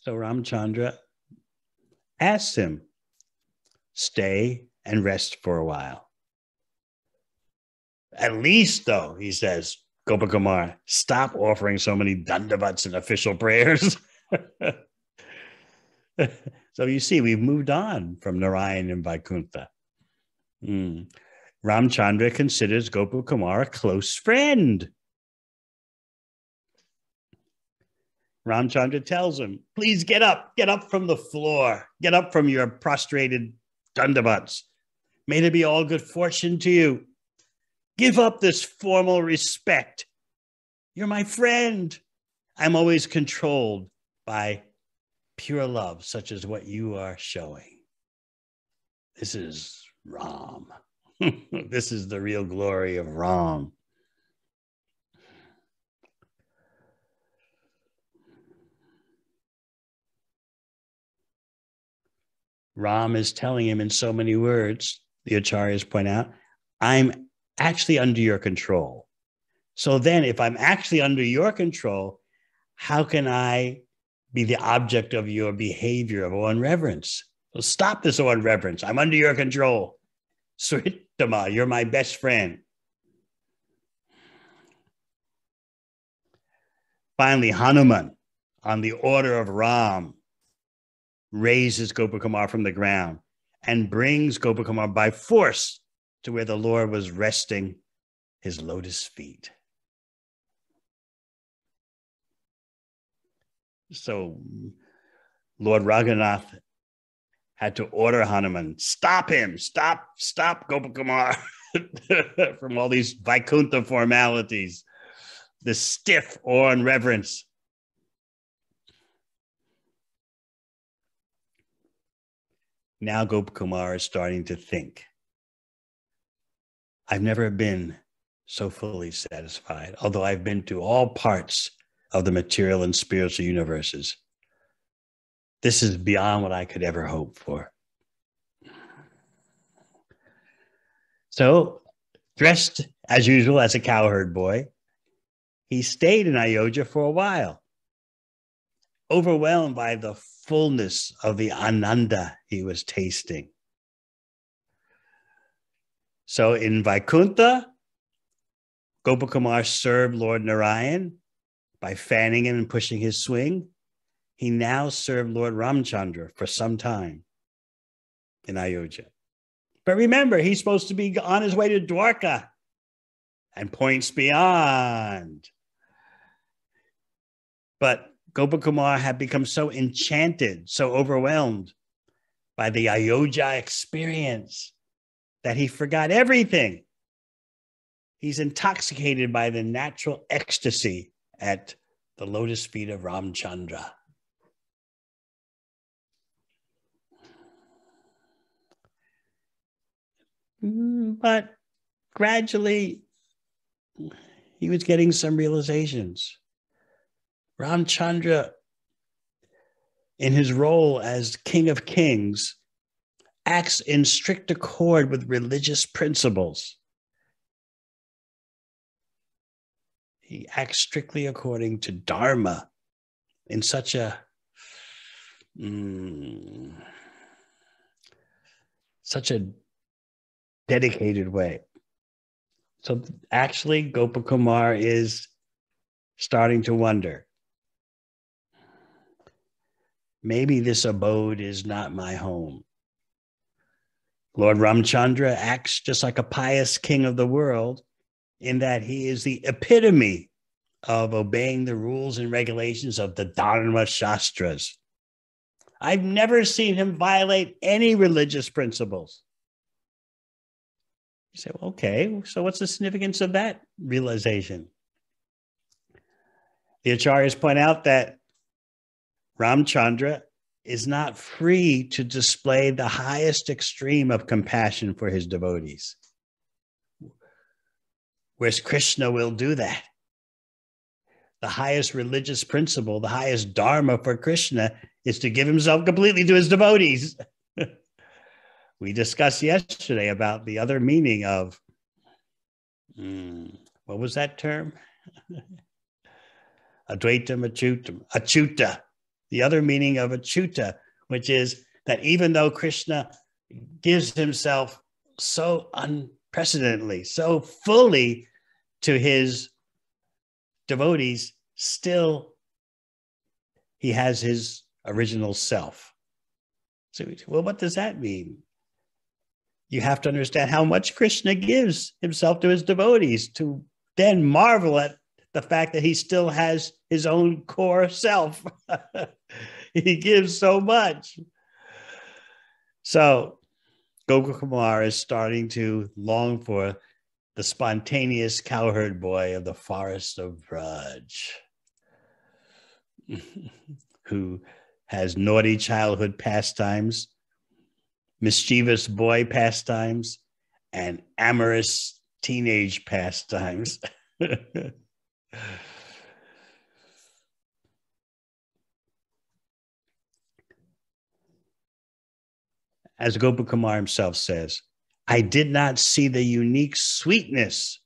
So Ramchandra asks him, stay and rest for a while. At least, though, he says, Gopakumar, stop offering so many dandavats and official prayers. So you see, we've moved on from Narayan and Vaikuntha. Ramchandra considers Gopakumar a close friend. Ramchandra tells him, please get up from the floor, get up from your prostrated dandavats. May there be all good fortune to you. Give up this formal respect. You're my friend. I'm always controlled by pure love, such as what you are showing. This is Ram. This is the real glory of Ram. Ram is telling him in so many words, the acharyas point out, I'm actually under your control. So then if I'm actually under your control, how can I be the object of your behavior of unreverence? So stop this unreverence. I'm under your control. Sritama, you're my best friend. Finally, Hanuman, on the order of Ram, raises Gopakumar from the ground and brings Gopakumar by force to where the Lord was resting his lotus feet. So Lord Raghunath had to order Hanuman, stop him, stop Gopakumar from all these Vaikuntha formalities, the stiff awe and reverence. Now Gopakumar is starting to think. I've never been so fully satisfied, although I've been to all parts of the material and spiritual universes. This is beyond what I could ever hope for. So, dressed as usual as a cowherd boy, he stayed in Ayodhya for a while, overwhelmed by the fullness of the ananda he was tasting. So in Vaikuntha, Gopakumar served Lord Narayan by fanning him and pushing his swing. He now served Lord Ramchandra for some time in Ayodhya. But remember, he's supposed to be on his way to Dwarka and points beyond. But Gopakumar had become so enchanted, so overwhelmed by the Ayodhya experience that he forgot everything. He's intoxicated by the natural ecstasy at the lotus feet of Ramchandra. But gradually, he was getting some realizations. Ramchandra, in his role as King of Kings, acts in strict accord with religious principles. He acts strictly according to Dharma in such a dedicated way. So actually, Gopakumar is starting to wonder, maybe this abode is not my home. Lord Ramchandra acts just like a pious king of the world in that he is the epitome of obeying the rules and regulations of the Dharma Shastras. I've never seen him violate any religious principles. You say, well, okay, so what's the significance of that realization? The acharyas point out that Ramchandra is not free to display the highest extreme of compassion for his devotees, whereas Krishna will do that. The highest religious principle, the highest dharma for Krishna is to give himself completely to his devotees. We discussed yesterday about the other meaning of, what was that term? Advaitam, achyuta. The other meaning of achyuta, which is that even though Krishna gives himself so unprecedentedly, so fully to his devotees, still he has his original self. So, well, what does that mean? You have to understand how much Krishna gives himself to his devotees to then marvel at the fact that he still has his own core self. He gives so much. So Gopakumar is starting to long for the spontaneous cowherd boy of the forest of Braj, who has naughty childhood pastimes, mischievous boy pastimes, and amorous teenage pastimes. As Gopakumar himself says, I did not see the unique sweetness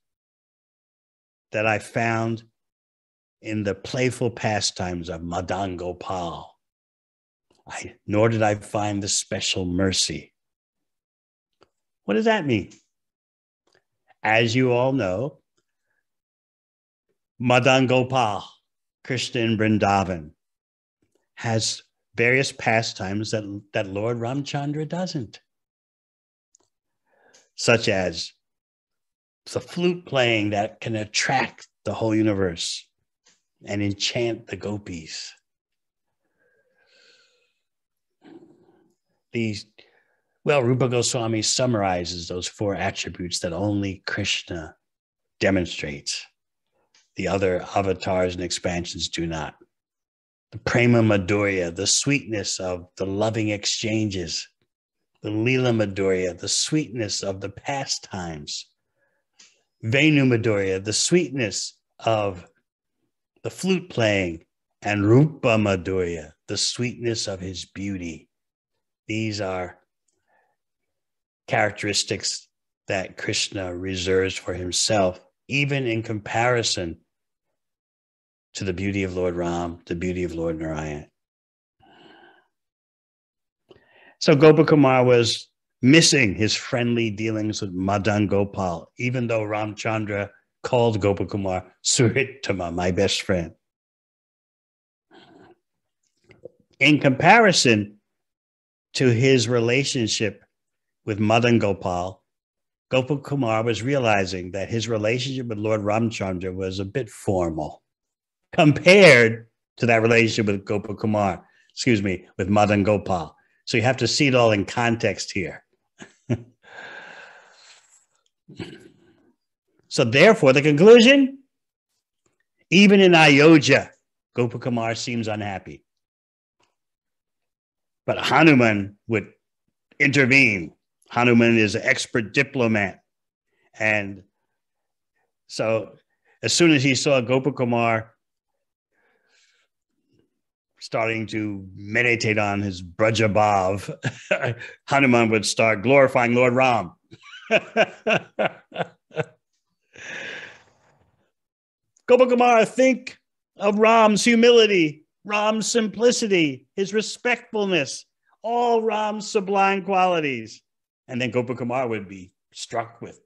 that I found in the playful pastimes of Madan Gopal. Nor did I find the special mercy. What does that mean? As you all know, Madan Gopal, Krishna in Vrindavan, has various pastimes that Lord Ramchandra doesn't, such as the flute playing that can attract the whole universe and enchant the gopis. Rupa Goswami summarizes those 4 attributes that only Krishna demonstrates. The other avatars and expansions do not. The prema madhurya, the sweetness of the loving exchanges. The lila madhurya, the sweetness of the pastimes. Venu madhurya, the sweetness of the flute playing. And rupa madhurya, the sweetness of his beauty. These are characteristics that Krishna reserves for himself, even in comparison to the beauty of Lord Ram, the beauty of Lord Narayan. So Gopakumar was missing his friendly dealings with Madan Gopal, even though Ramchandra called Gopakumar Suhritama, my best friend. In comparison to his relationship with Madan Gopal, Gopakumar was realizing that his relationship with Lord Ramchandra was a bit formal compared to that relationship with with Madan Gopal. So you have to see it all in context here. So therefore, the conclusion, even in Ayodhya, Gopakumar seems unhappy. But Hanuman would intervene. Hanuman is an expert diplomat. And so as soon as he saw Gopakumar starting to meditate on his Brajabhav, Hanuman would start glorifying Lord Ram. Gopakumar, think of Ram's humility, Ram's simplicity, his respectfulness, all Ram's sublime qualities. And then Gopakumar would be struck with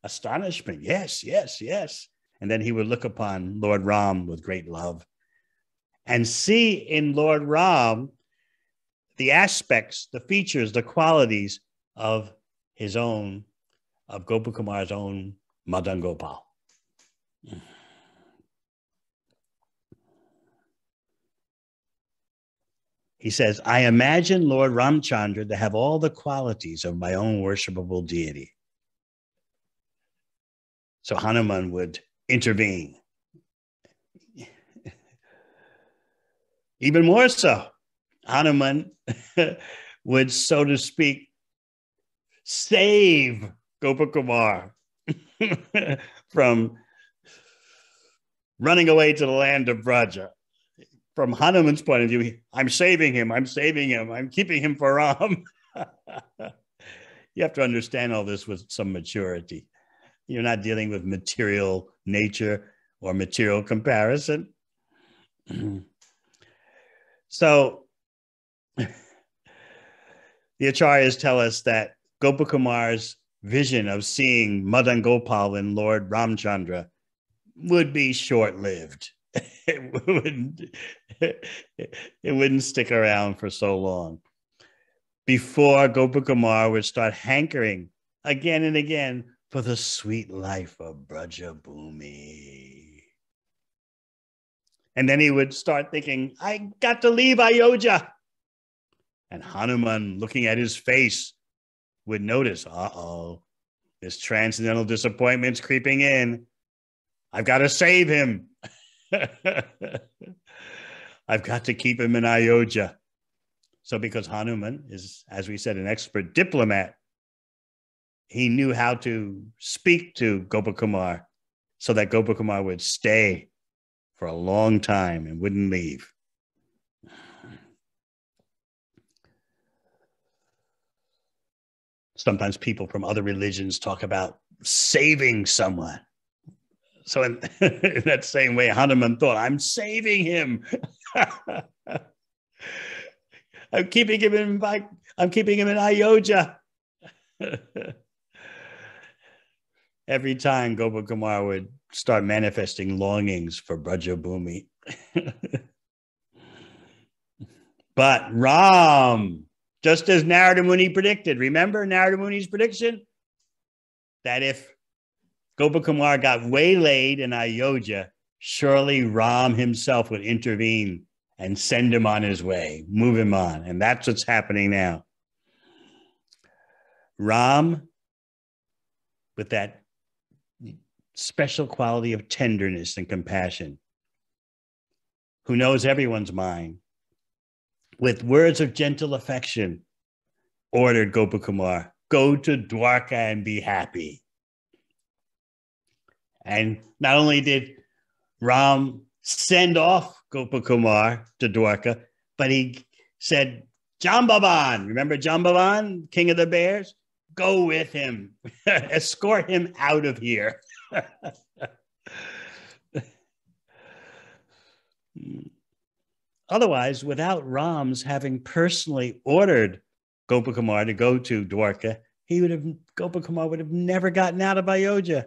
astonishment. Yes, yes, yes. And then he would look upon Lord Ram with great love and see in Lord Ram the aspects, the features, the qualities of Gopakumar's own Madan Gopal. He says, I imagine Lord Ramchandra to have all the qualities of my own worshipable deity. So Hanuman would intervene. Even more so, Hanuman would, so to speak, save Gopakumar from running away to the land of Braja. From Hanuman's point of view, I'm saving him, I'm keeping him for Ram. You have to understand all this with some maturity. You're not dealing with material nature or material comparison. So the Acharyas tell us that Gopakumar's vision of seeing Madan Gopal and Lord Ramchandra would be short-lived. It wouldn't stick around for so long before Gopakumar would start hankering again and again for the sweet life of Braja Bhumi. And then he would start thinking, I got to leave Ayodhya. And Hanuman, looking at his face, would notice, this transcendental disappointment's creeping in. I've got to save him. I've got to keep him in Ayodhya. So because Hanuman is, as we said, an expert diplomat, he knew how to speak to Gopakumar so that Gopakumar would stay for a long time and wouldn't leave. Sometimes people from other religions talk about saving someone. So in, in that same way, Hanuman thought, I'm saving him. I'm keeping him in Ayodhya. Every time Gopakumar would start manifesting longings for Brajabhumi. But Ram, just as Narada Muni predicted, remember Narada Muni's prediction? That if Gopakumar got waylaid in Ayodhya, surely Ram himself would intervene and send him on his way, move him on. And that's what's happening now. Ram, with that special quality of tenderness and compassion, who knows everyone's mind, with words of gentle affection, ordered Gopakumar, go to Dwarka and be happy. And not only did Ram send off Gopakumar to Dwarka, but he said, Jambavan, remember Jambavan, king of the bears? Go with him, escort him out of here. Otherwise, without Ram's having personally ordered Gopakumar to go to Dwarka, Gopakumar would have never gotten out of Ayodhya.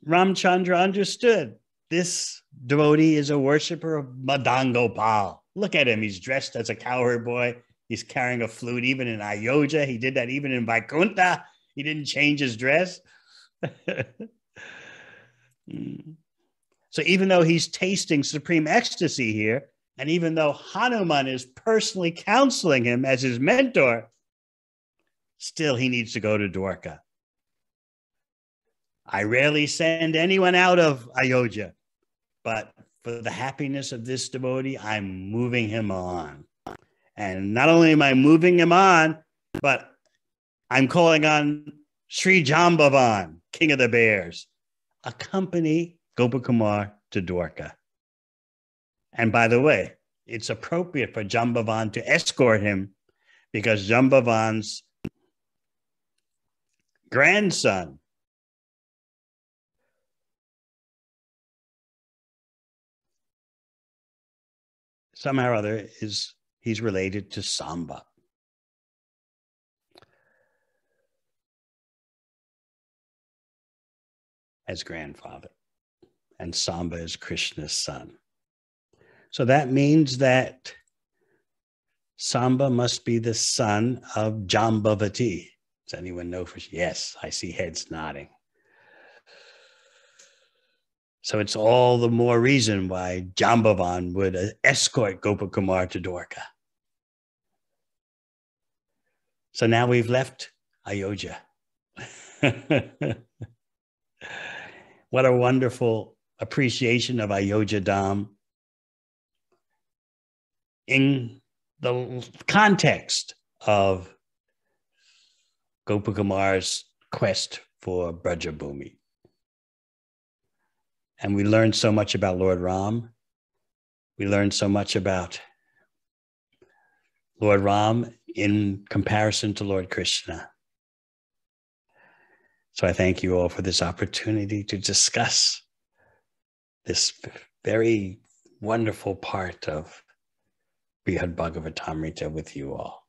Ramchandra understood this devotee is a worshiper of Madan Gopal. Look at him. He's dressed as a cowherd boy. He's carrying a flute even in Ayodhya. He did that even in Vaikuntha. He didn't change his dress. So even though he's tasting supreme ecstasy here, and even though Hanuman is personally counseling him as his mentor, still he needs to go to Dwarka. I rarely send anyone out of Ayodhya, but for the happiness of this devotee, I'm moving him on. And not only am I moving him on, but I'm calling on Sri Jambavan, king of the bears, accompany Gopakumar to Dwarka. And by the way, it's appropriate for Jambavan to escort him because Jambavan's grandson somehow or other he's related to Samba. As grandfather. And Samba is Krishna's son. So that means that Samba must be the son of Jambavati. Does anyone know for sure? Yes, I see heads nodding. So it's all the more reason why Jambavan would escort Gopakumar to Dwarka. So now we've left Ayodhya. What a wonderful appreciation of Ayodhya Dham in the context of Gopakumar's quest for Brajabhumi. And we learned so much about Lord Ram. We learned so much about Lord Ram in comparison to Lord Krishna. So I thank you all for this opportunity to discuss this very wonderful part of Brihad Bhagavatamrita with you all.